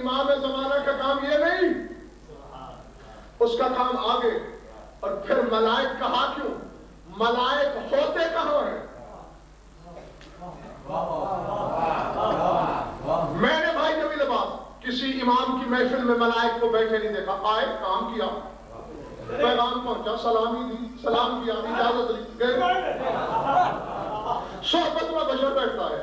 Speaker 1: امام زمانہ کا کام یہ نہیں، اس کا کام آگے. اور پھر ملائک کہا کیوں؟ ملائک ہوتے کہاں ہیں؟ میں نے بھائی جمیل بات کسی امام کی محفل میں ملائک کو بیٹھے نہیں دیکھا. آئے، کام کیا، پیغام پہنچا، سلامی دی، سلام کیا، اجازت لی، گئے. صحبت میں بشر بیٹھتا ہے.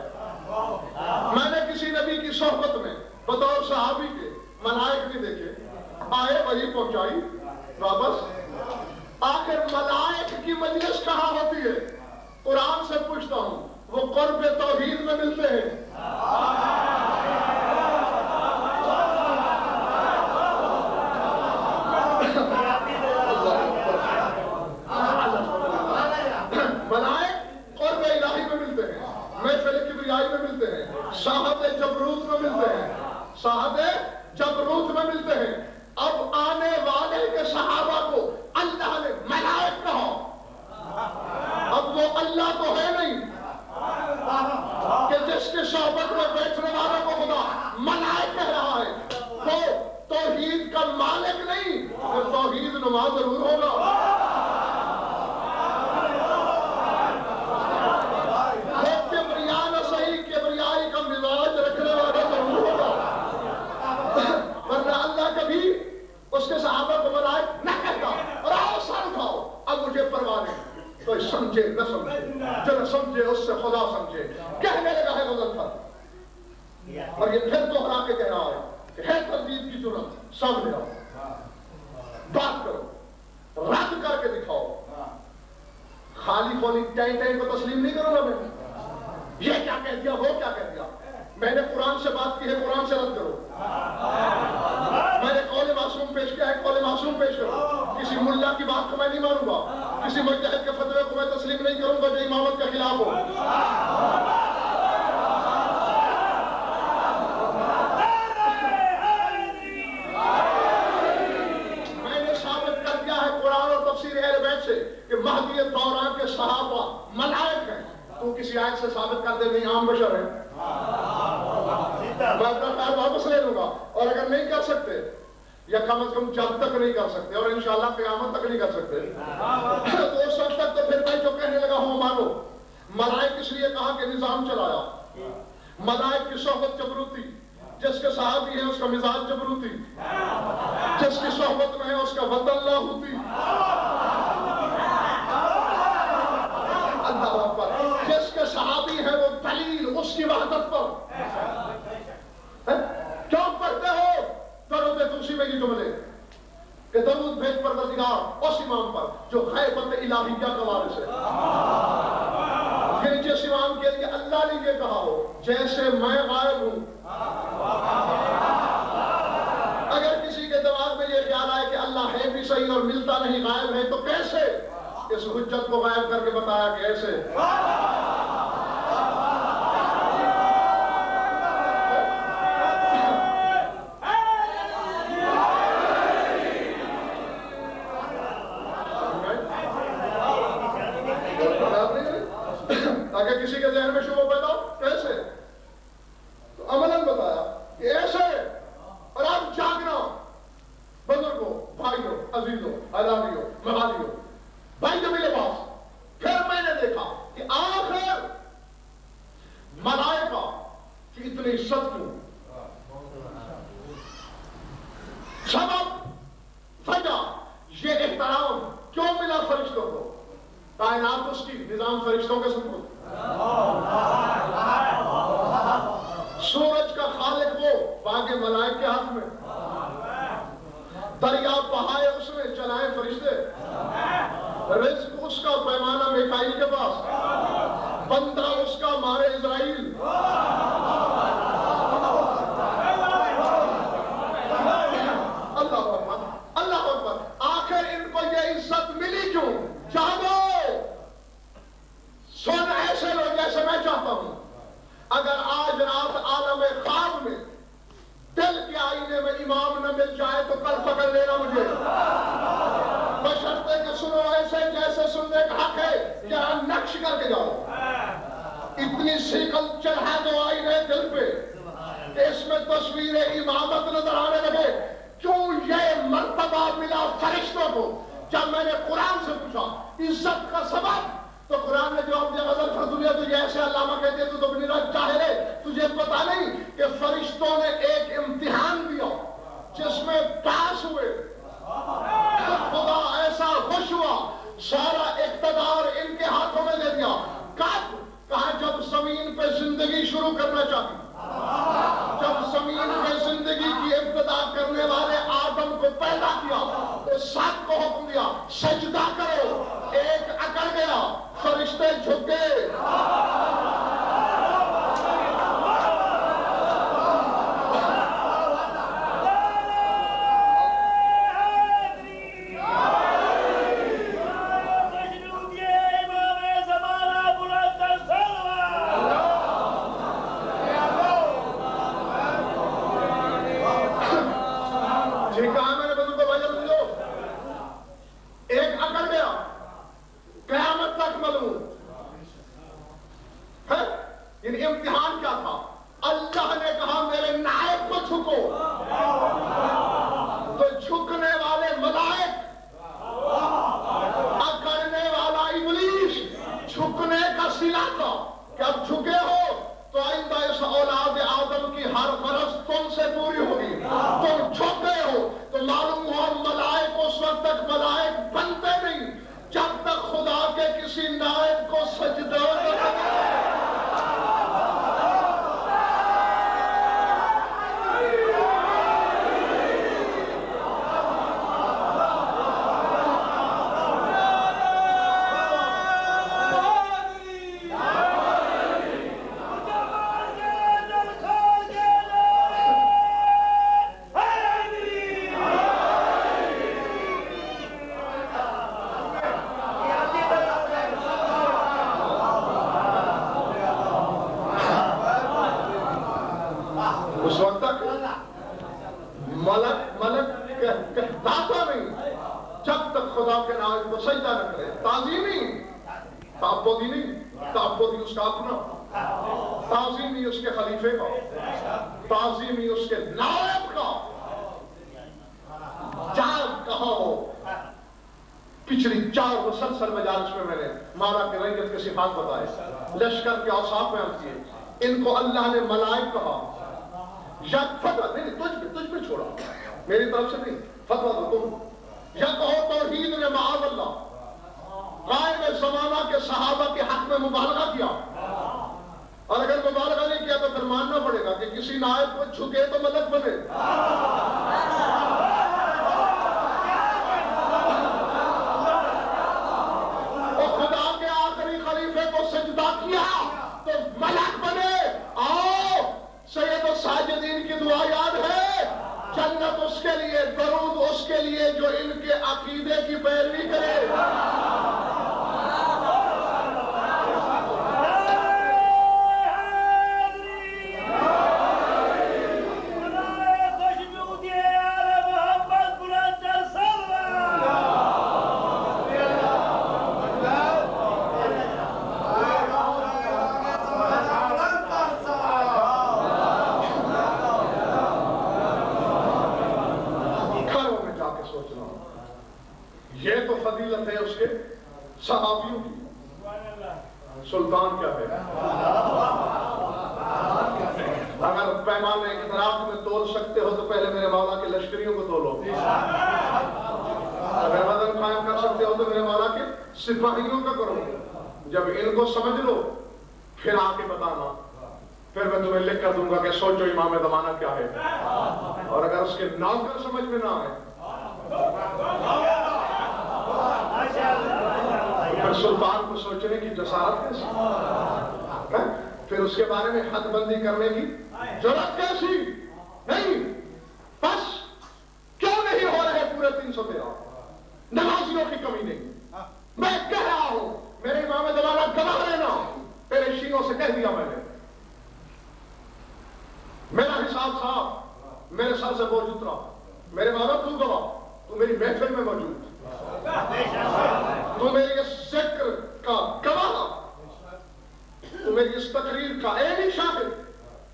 Speaker 1: میں نے کسی نبی کی صحبت میں بطور صحابی کے ملائک نہیں دیکھے. آئے، وحی پہنچائی، واپس. آخر ملائک کی مجلس کہاں ہوتی ہے؟ قرآن سے پوچھتا ہوں، وہ قرب توحید میں ملتے ہیں. ملائک قرب الہی میں ملتے ہیں، محفل کبریائی میں ملتے ہیں، ساحت جبروت میں ملتے ہیں، ساحت جبروت میں ملتے ہیں. اب آنے والے کے صحابہ کو اللہ نے ملائک کہا. اب وہ اللہ تو ہے نہیں کہ جس کے صحبت میں بیٹھنے والوں کو خدا ملائک کہہ رہا ہے. وہ توحید کا مالک نہیں، وہ توحید نما ضرور ہوگا. وہ کبریا نہ صحیح، کبریائی کا مزاج رکھنے والا ضرور ہوگا. ورنہ اللہ کبھی اس کے صحابہ کو ملائک نہ کہتا. اور آؤ سر اٹھاؤ، اب مجھے پرواہ نہیں، کوئی سمجھے نہ سمجھے، جو نہ سمجھے اس سے خدا سمجھے. کہنے لگا ہے غزل پر، اور یہ پھر دوہرا کے کہہ رہا ہے کہ ہے تردید کی ضرورت، سامنے آؤ، بات کرو، رد کر کے دکھاؤ. خالی فولی ٹائم کو تسلیم نہیں کروں گا میں. یہ کیا کہہ دیا، وہ کیا کہہ دیا. میں نے قرآن سے بات کی ہے، قرآن سے رد کرو. میں نے قول معصوم پیش کیا ہے، قول معصوم پیش کرو. کسی ملا کی بات کو میں نہیں مانوں گا، کسی مجتہد کے فتوے کو میں تسلیم نہیں کروں گا جو امامت کے خلاف ہو. میں نے ثابت کر دیا ہے قرآن اور تفسیر اہل بیت سے کہ مہدی دوران کے صحابہ ملائک ہیں. تو کسی آیت سے ثابت کر دے نہیں عام بشر ہے. میں اپنا خیال واپس لے لوں گا. اور اگر نہیں کر سکتے، یا کم از کم جب تک نہیں کر سکتے، اور انشاءاللہ قیامت تک نہیں کر سکتے، تو اس وقت تک تو پھر میں جو کہنے لگا ہوں مانو. ملائک اس لیے کہا کہ نظام چلایا. ملائک کی صحبت جبروتی، جس کے صحابی ہے اس کا مزاج جبروتی، جس کی صحبت میں ہے اس کا وطن لاہوتی. اللہ اکبر. جس کے صحابی ہے وہ دلیل اس کی وحدت پر. کیوں پڑھتے ہو درود توسی میں یہ جملے کہ درود بھیج پروردگار اس امام پر جو غیبت الہیہ کا وارث ہے. پھر جس امام کے لیے اللہ نے یہ کہا ہو جیسے میں غائب ہوں. اگر کسی کے دماغ میں یہ خیال آئے کہ اللہ ہے بھی صحیح اور ملتا نہیں، غائب ہے، تو کیسے اس حجت کو غائب کر کے بتایا کہ ایسے. اگر کسی کے ذہن میں شبہ پیدا ہو کیسے، تو عملاً بتایا کہ ایسے. اور آپ جاگنا بزرگوں، بھائیوں، عزیزوں، علامیوں، مغالیوں، بھائی جب میرے پاس پھر میں نے دیکھا کہ آخر ملائکہ کی اتنی عزت کیوں، سبب وجہ یہ احترام کیوں ملا فرشتوں کو. کائنات اس کی نظام فرشتوں کے سپرد. سورج کا خالق وہ باقی ملائک کے ہاتھ میں. دریا بہائے اس میں چلائے فرشتے. رزق اس کا پیمانہ میکائیل کے پاس. بندہ اس کا مارے اسرائیل. اللہ اکبر، اللہ اکبر. آخر ان کو یہ عزت ملی کیوں؟ جانو سن ایسے لو جیسے میں چاہتا ہوں. اگر آج رات عالم خواب میں دل کے آئینے میں امام نہ مل جائے تو کل پکڑ لینا مجھے، بشرطے کہ سنو ایسے جیسے سننے کا حق ہے، کیا نقش کر کے جاؤ، اتنی سیکل چڑھا دو آئینے دل پہ کہ اس میں تصویر امامت نظر آنے لگے۔ کیوں یہ مرتبہ ملا فرشتوں کو؟ جب میں نے قرآن سے پوچھا عزت کا سبب، تو قرآن نے جواب دیا غزل فر دنیا تجھے ایسے علامہ کہتے تو بنیرا چاہے رہے، تجھے پتا نہیں کہ فرشتوں نے ایک امتحان دیا جس میں پاس ہوئے، خدا ایسا خوش ہوا سارا اقتدار ان کے ہاتھوں میں دے دیا۔ کب؟ کہا جب زمین پہ زندگی شروع کرنا چاہتی، جب زمین پہ زندگی کی ابتدا کرنے والے آدم کو پیدا کیا تو سب کو حکم دیا سجدہ کرو، ایک اکڑ گیا، فرشتے جھک گئے۔ امتحان کیا تھا؟ اللہ نے کہا میرے نائب کو جھکو، تو جھکنے والے ملائک، اکڑنے والا ابلیس، جھکنے کا صلہ تھا کہ اب جھکے ہو تو آئندہ اس اولاد آدم کی ہر غرض تم سے پوری ہوگی، تم جھک گئے ہو تو معلوم ہوا ملائک اس وقت تک ملائک بنتے نہیں جب تک خدا کے کسی نائب کو سجدہ تعظیمی اس کے خلیفے کا، تعظیمی اس کے نائب کا۔ جب کہا ہو پچھلی 4 مسلسل مجالس میں نے مالا کے ریت کے صفات بتائے، لشکر کے اوصاف بیان کیے، ان کو اللہ نے ملائک کہا۔ یا فتویٰ نہیں تجھ پہ چھوڑا، میری طرف سے نہیں، فتویٰ تو تم یا کہو توحید نے معاذ اللہ قائم زمانہ کے صحابہ کے حق میں مبالغہ کیا، اور اگر مبالغہ نہیں کیا تو پھر ماننا پڑے گا کہ کسی نائب کو جھکے تو ملک بنے۔ اور خدا کے آخری خلیفے کو سجدہ کیا تو ملک بنے۔ آؤ سید الساجدین کی دعا یاد ہے، جنت اس کے لیے، درود اس کے لیے جو ان کے عقیدے کی پیروی کرے۔ یہ تو فضیلت ہے اس کے صحابیوں کی۔ سلطان کیا ہے؟ اگر پیمانے ادراک میں تول سکتے ہو تو پہلے میرے مولا کے لشکریوں کو تولو، اگر وزن قائم کر سکتے ہو تو میرے مولا کے سپاہیوں کا کرو۔ جب ان کو سمجھ لو پھر آ کے بتانا، پھر میں تمہیں لکھ کر دوں گا کہ سوچو امام زمانہ کیا ہے۔ اور اگر اس کے نوکر سمجھ میں نہ آئے پھر سلطان کو سوچنے کی جسارت کیسی، پھر اس کے بارے میں حد بندی کرنے کی جرات کیسی؟ نہیں، بس کیوں نہیں ہو رہے پورے 313 نمازیوں کی کمی نہیں؟ میں کہہ رہا ہوں، میرے امام زمانہ گواہ لینا، تیرے شیعوں سے کہہ دیا میں نے، میرا حساب صاحب میرے سر سے بوجھ اترا. میرے ماں باپ تو گواہ, تو میری محفل میں موجود, تو میری اس ذکر کا گواہ, تو میری اس تقریر کا عینی شاہد.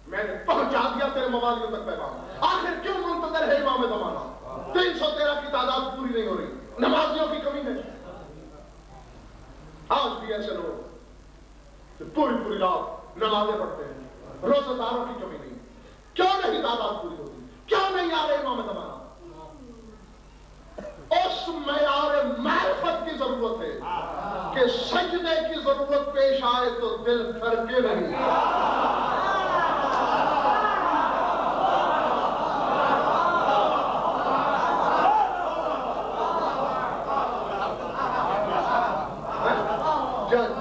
Speaker 1: میں نے پہنچا دیا تیرے موالیوں تک پیغام. آخر کیوں منتظر ہے امام زمانہ؟ 313 کی تعداد پوری نہیں ہو رہی, نمازیوں کی کمی ہے. آج بھی ایسے لوگ پوری رات نمازیں پڑھتے ہیں, روزہ داروں کی کمی نہیں. کیوں نہیں تعداد پوری ہوتی؟ کیوں نہیں آ رہے امام زمانہ؟ اس معیار معرفت کی ضرورت ہے کہ سجدے کی ضرورت پیش آئے تو دل کر کے نہیں.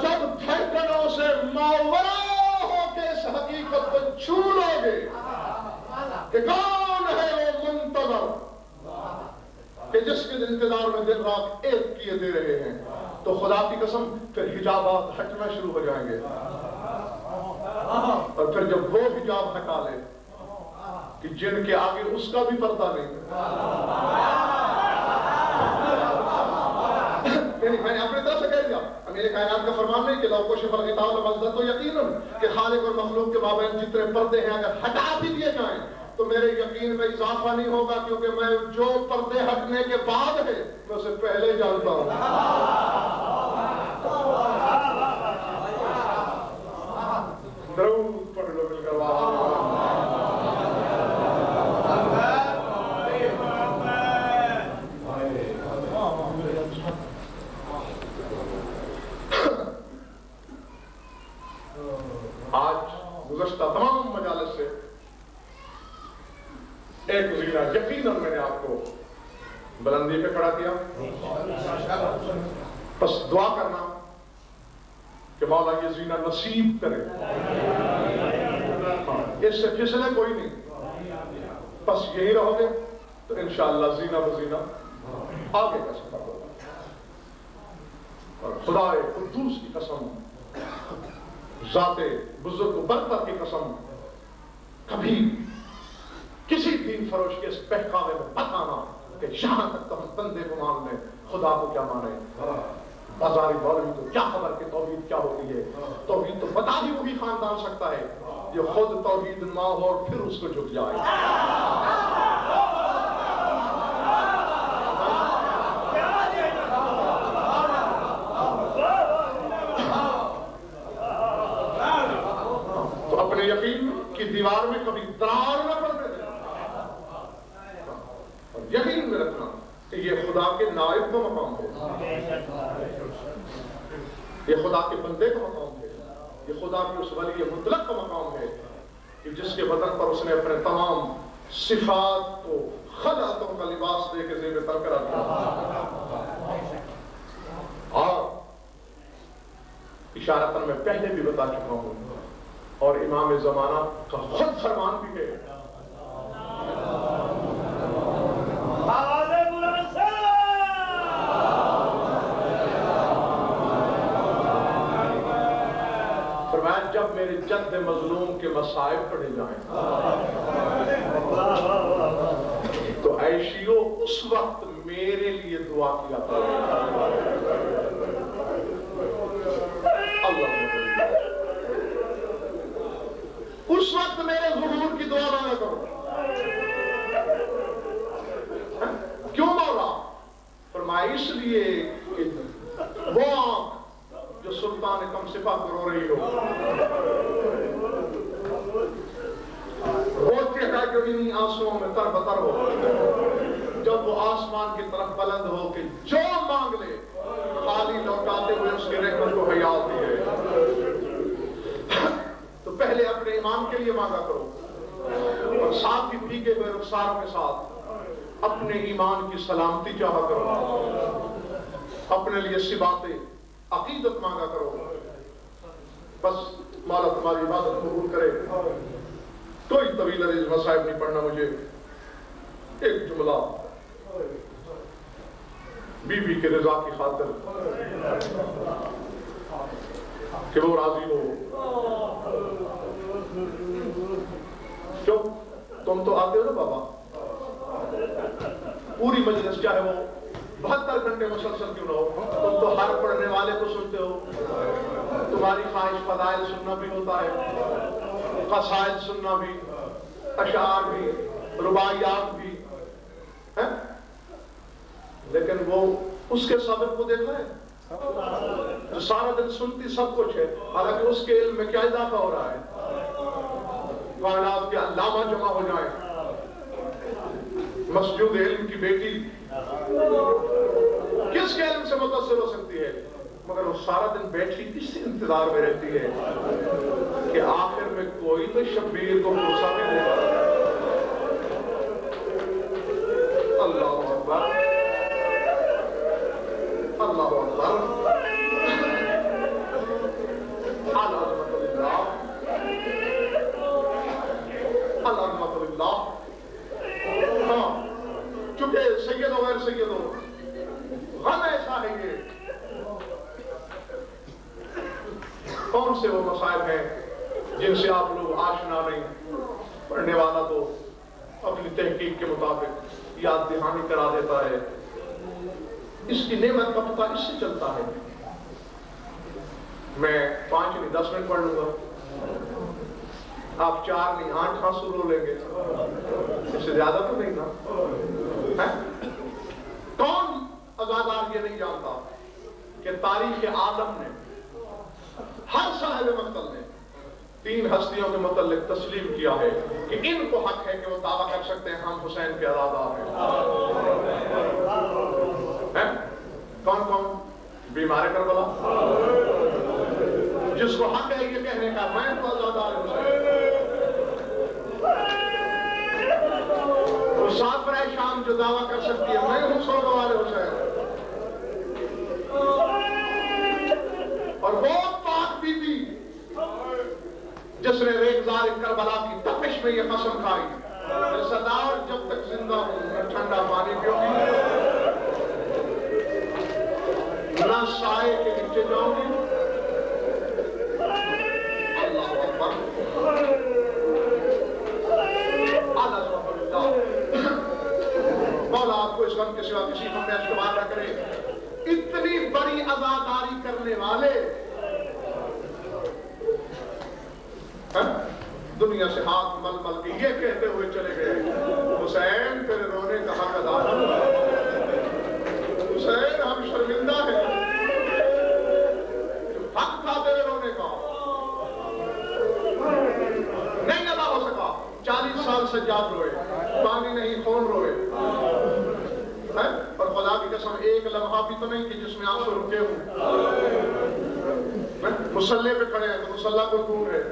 Speaker 1: جب دھڑکنوں سے ماورا ہو کے اس حقیقت کو چھو لو گے کہ کون ہے وہ منتظر کہ جس کے انتظار میں دن رات ایک کیے دے رہے ہیں, تو خدا کی قسم پھر حجابات ہٹنا شروع ہو جائیں گے. اور پھر جب وہ حجاب ہٹا لے کہ جن کے آگے اس کا بھی پردہ نہیں, میں نے اپنے طرف سے کہہ دیا, میرے کائنات کا فرمان نہیں کہ لو کشف الغطاء لبزت یقیناً کہ خالق اور مخلوق کے مابین جتنے پردے ہیں اگر ہٹا بھی دیے جائیں تو میرے یقین میں اضافہ نہیں ہوگا, کیونکہ میں جو پردے ہٹنے کے بعد ہے میں اسے پہلے جانتا ہوں. درود پڑھ لو مل کر. آج گزشتہ تمام مجالس سے ایک زینہ یقیناً میں نے آپ کو بلندی پہ کھڑا کیا. بس دعا کرنا کہ مولا یہ زینہ نصیب کرے. اس سے پھسلے کوئی نہیں, بس یہی رہو گے تو انشاءاللہ زینہ بزینہ آگے کا سفر ہوگا. اور خدا قدوس کی قسم, ذات بزرگ و برتر کی قسم, کبھی کسی دین فروش کے اس بہکاوے میں مت آنا کہ یہاں تک تو ہم بندے کو مان لیں, خدا کو کیا مانے. بازاری مولوی تو کیا خبر کہ توحید کیا ہوتی ہے. توحید تو بتا ہی وہی خاندان سکتا ہے جو خود توحید نہ ہو اور پھر اس کو جھک جائے. تو اپنے یقین کی دیوار میں کبھی درار نہ پڑنے دیں, اور یقین میں رکھنا کہ یہ خدا کے نائب کا مقام ہے, یہ خدا کے بندے کا مقام ہے, یہ خدا کی اس ولی مطلق کا مقام ہے کہ جس کے بدن پر اس نے اپنے تمام صفات کو خلعتوں کا لباس دے کے زیب تر کرا دیا. اور اشارتاً میں پہلے بھی بتا چکا ہوں اور امام زمانہ کا خود فرمان بھی ہے, فرمایا جب میرے جد مظلوم کے مصائب پڑھے جائیں تو عیشیو اس وقت میرے لیے دعا کیا کرو. اس وقت میرے ظہور کی دعا نہ کرو. کیوں مولا؟ فرمایا اس لیے کہ وہ آنکھ جو سلطان کم صفا کرو رہی ہو, وہ چہرہ جو انہی آنسوؤں میں تر بتر ہو, جب وہ آسمان کی طرف بلند ہو کہ جو مانگ لے خالی لوٹاتے ہوئے اس کی رحمت کو حیا ہوتی ہے. تو پہلے اپنے ایمان کے لیے مانگا کرو, اور ساتھ ہی بھیگے ہوئے رخساروں کے ساتھ اپنے ایمان کی سلامتی چاہا کرو, اپنے لیے ثبات عقیدت مانگا کرو. بس مولا تمہاری عبادت قبول کرے. کوئی طویل عریض مصائب نہیں پڑھنا مجھے, ایک جملہ بی بی کے رضا کی خاطر کہ وہ راضی ہو. چپ تم تو آتے ہو نا بابا، پوری مجلس چاہے وہ 72 گھنٹے مسلسل کیوں نہ ہو، تم تو ہر پڑھنے والے کو سنتے ہو، تمہاری خواہش فضائل سننا بھی ہوتا ہے، قصائد سننا بھی، اشعار بھی، رباعیات بھی، لیکن وہ اس کے صبر کو دیکھا ہے جو سارا دن سنتی سب کچھ ہے، حالانکہ اس کے علم میں کیا اضافہ ہو رہا ہے، کائنات کے علامہ جمع ہو جائیں، مسجود علم کی بیٹی کس کے علم سے متاثر ہو سکتی ہے، مگر وہ سارا دن بیٹھی کس انتظار میں رہتی ہے کہ آخر میں کوئی تو شبیر کو پرسا بھی دے گا۔ اللہ اکبر، اللہ اکبر، العظمت للہ، العظمت للہ۔ ہاں، چونکہ سید و غیر سید ہو، غم ایسا ہے یہ، کون سے وہ مسائل ہیں جن سے آپ لوگ آشنا نہیں، پڑھنے والا تو اپنی تحقیق کے مطابق یاد دہانی کرا دیتا ہے، اس کی نعمت کا پتہ اس سے چلتا ہے۔ میں 5 نہیں 10 منٹ پڑھ لوں گا، آپ 4 نہیں 8 آنسو رو لیں گے، اس سے زیادہ تو نہیں نا؟ کون ازادار یہ نہیں جانتا کہ تاریخ عالم نے ہر صاحب مقتل نے 3 ہستیوں کے متعلق تسلیم کیا ہے کہ ان کو حق ہے کہ وہ دعویٰ کر سکتے ہیں ہم حسین کے ازادار ہیں۔ کون کون؟ بیمار کربلا، جس کو حق ہے یہ کہنے کا میں تو ازادار حسین، مسافر شام جو دعویٰ کر سکتی ہے میں ہوں سوگوار حسین، اور وہ پاک بی بی جس نے ریگزار کربلا کی تپش میں یہ قسم کھائی، سردار جب تک زندہ ہوں میں ٹھنڈا پانی پیوں گی، نہ سائے کے نیچے جاؤں گی۔ اللہ اکبر، مولا آپ کو اس غم کے سوا کسی غم میں اشتباہ نہ کرے۔ اتنی بڑی عزاداری کرنے والے دنیا سے ہاتھ مل مل کے یہ کہتے ہوئے چلے گئے حسین تیرے رونے کا حق ادا ہے، حسین ہم شرمندہ ہیں، حق تھا تیرے رونے کا، نہیں ادا ہو سکا۔ 40 سال سجاد روئے، پانی نہیں خون روئے، اور خدا کی قسم ایک لمحہ بھی تو نہیں کہ جس میں آنسو رکے ہوں۔ مسلح پہ کھڑے ہیں تو مسلح کو دور ہے،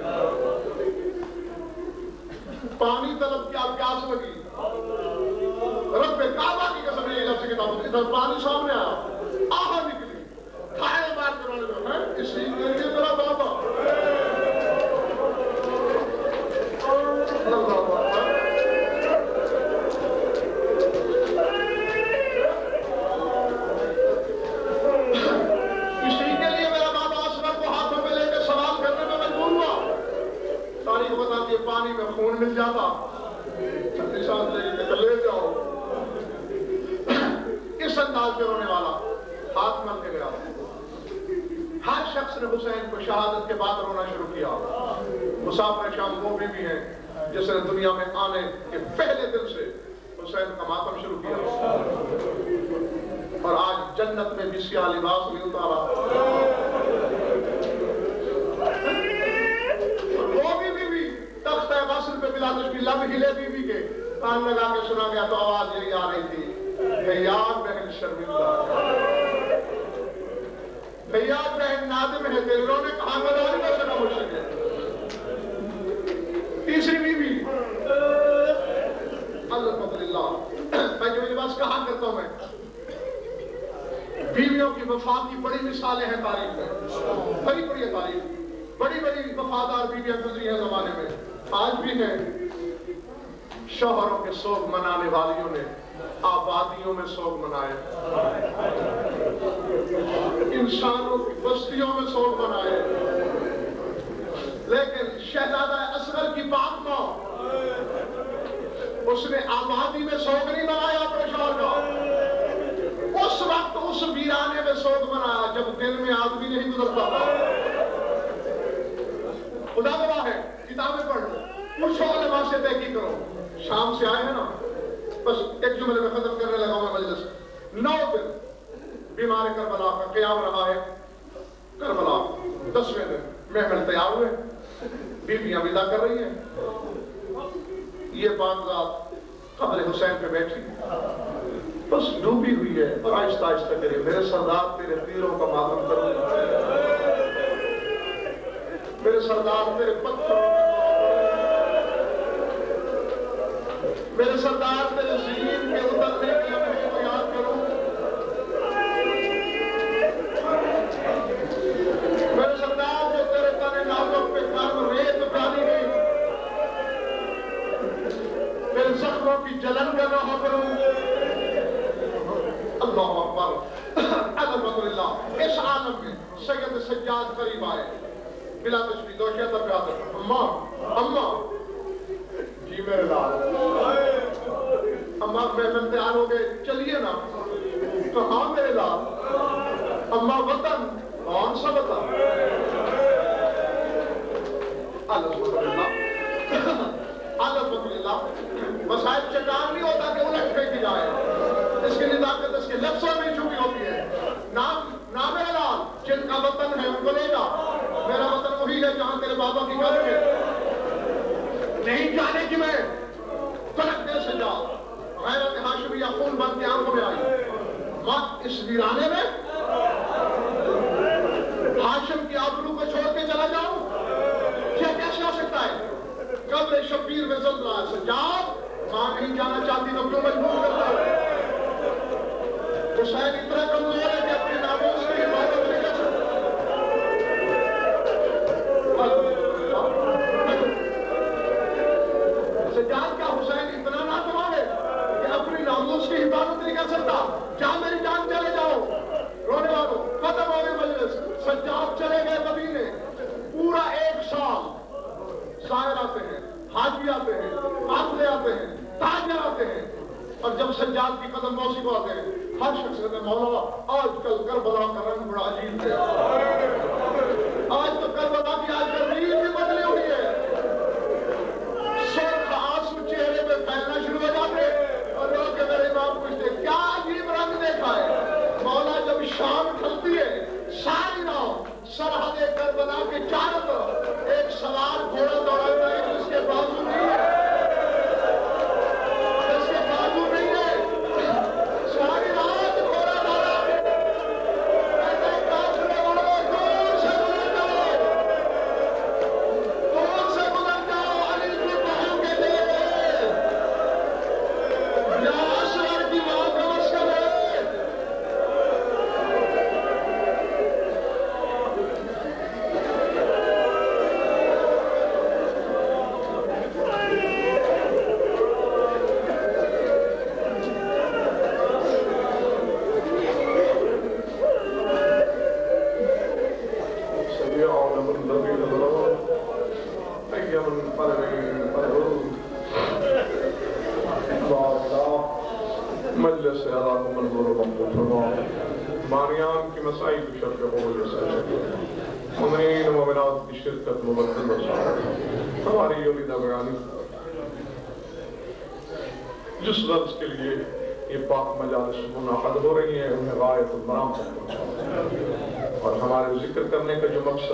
Speaker 1: پانی طلب کیا پیاس لگی، رب کعبہ کی قسم یہ لفظ کتاب ادھر پانی سامنے آیا، آہا نکلی، کھائے بات کرانے دو ہے اس لیے میرا بابا پانی میں خون مل جاتا، چھتی ساتھ لے جاؤ، اس انداز میں رونے والا ہاتھ مل کے گیا۔ ہر شخص نے حسین کو شہادت کے بعد رونا شروع کیا۔ مسافر شام وہ بھی ہیں جس نے دنیا میں آنے کے پہلے دن سے حسین کا ماتم شروع کیا، اور آج جنت میں بھی سیاہ لباس نہیں اتارا۔ غسل پہ بلا تشبیہ لب ہلے بی بی کے کان لگا کے سنا گیا تو آواز یہی آ رہی تھی، فیاض بہن شرمندہ، فیاض بہن نادم ہے، تیرے رونے کہاں گزاری میں سے نہ ہو سکے۔ تیسری بی بی، اللہ فضللہ، میں جو لباس کہا کرتا ہوں میں، بیویوں کی وفا کی بڑی مثالیں ہیں تاریخ میں، بڑی بڑی تاریخ، بڑی بڑی وفادار بیویاں گزری ہیں زمانے میں، آج بھی ہیں۔ شوہروں کے سوگ منانے والیوں نے آبادیوں میں سوگ منائے، انسانوں کی بستیوں میں سوگ منائے، لیکن شہزادہ اصغر کی بات کو اس نے آبادی میں سوگ نہیں منایا اپنے شوہر کا، اس وقت اس ویرانے میں سوگ منایا جب دل میں آدمی نہیں گزرتا تھا۔ خدا گواہ ہے، کتابیں پڑھ لو، پوچھو علماء سے تحقیق کرو۔ شام سے آئے ہیں نا، بس ایک جملے میں ختم کرنے لگا ہوں مجلس۔ 9 دن بیمار کربلا کا قیام رہا ہے۔ کربلا 10ویں دن محمل تیار ہوئے، بیویاں ودا کر رہی ہیں، یہ بانذات قبر حسین پہ بیٹھی بس ڈوبی ہوئی ہے، اور آہستہ آہستہ کرے میرے سردار تیرے تیروں کا ماتم کرو، میرے سردار تیرے پتھروں کا میرے سردار تیرے زمین کے اترنے کے لمحے کو یاد کرو، میرے سردار جو تیرے تنے نازک پہ کام ریت ڈالی گئی، میرے زخموں کی جلن کا نہ کروں۔ اللہ اکبر، الحمدللہ۔ اس عالم میں سید سجاد قریب آئے، بلا تشبیہ دوشیتہ پہ آتے، اماں اماں جی میرے لال، اماں میں تیار ہو گئے، چلیے نا، کہاں میرے لال؟ اماں وطن، کون سا وطن؟ الحمدللہ الحمدللہ۔ مسائل چٹان نہیں ہوتا کہ الٹ پھینکی جائے، اس کی نزاکت اس کے لفظوں میں چھپی ہوتی ہے۔ نام میرا لال، جن کا وطن ہے ان کو لے جا، میرا وطن وہی ہے جہاں تیرے بابا کی قبر ہے، نہیں جانے کی میں کڑک دل سے جا۔ غیرت ہاشمیہ خون بن کے آنکھوں میں آئی، مت اس ویرانے میں ہاشم کی آبرو کو چھوڑ کے چلا جاؤں، یہ کیسے ہو سکتا ہے؟ قبر شبیر میں زلزلہ ہے، سجاد ماں نہیں جانا چاہتی تو کیوں مجبور کرتا ہے؟ حسین اتنا کمزور ہے کہ اپنے ناموس کی حفاظت نہیں کر سکتا۔ سجاد کا حسین اتنا ناتوان ہے کہ اپنی ناموس کی حفاظت نہیں کر سکتا؟ جہاں میری جان چلے جاؤ، رونے والوں ختم ہو گئی مجلس۔ سجاد چلے گئے مدینے، پورا 1 سال شاعر آتے ہیں، حاجی آتے ہیں، قافلے آتے ہیں، تاجر آتے ہیں، اور جب سجاد کی قدم بوسی کو آتے ہیں، ہر شخص کہتے ہیں مولا آج کل کربلا کا رنگ بڑا عجیب ہے، آج تو کربلا کی آج کل نیل بھی بدلی ہوئی ہے، سرخ آنسو چہرے پہ پھیلنا شروع ہو جاتے، اور لوگ کہ میرے امام پوچھتے کیا عجیب رنگ دیکھا ہے؟ مولا جب شام ڈھلتی ہے، ساری رات سرحد کربلا کے چاروں طرف ایک سوار گھوڑا دوڑاتا ہے جس کے بازو نہیں ہے، جس کے بازو نہیں ہے، ساری رات گھوڑا دوڑا، ایسے کافرے اڑو، دور سے گزر جاؤ، دور سے گزر جاؤ، علی کی بہو کے دیے، یا اشرف کی ماں کا مسکن ہے۔ مجلس سے اللہ کو منظور و مقبول فرمائے، بانیان کی مسائی کی شرف قبول رسائے، مومنین و مومنات کی شرکت مبدل رسائے، ہماری یولیدہ بیانی جس غرض کے لیے یہ پاک مجالس منعقد ہو رہی ہیں انہیں غایت المرام تک پہنچا، اور ہمارے ذکر کرنے کا جو مقصد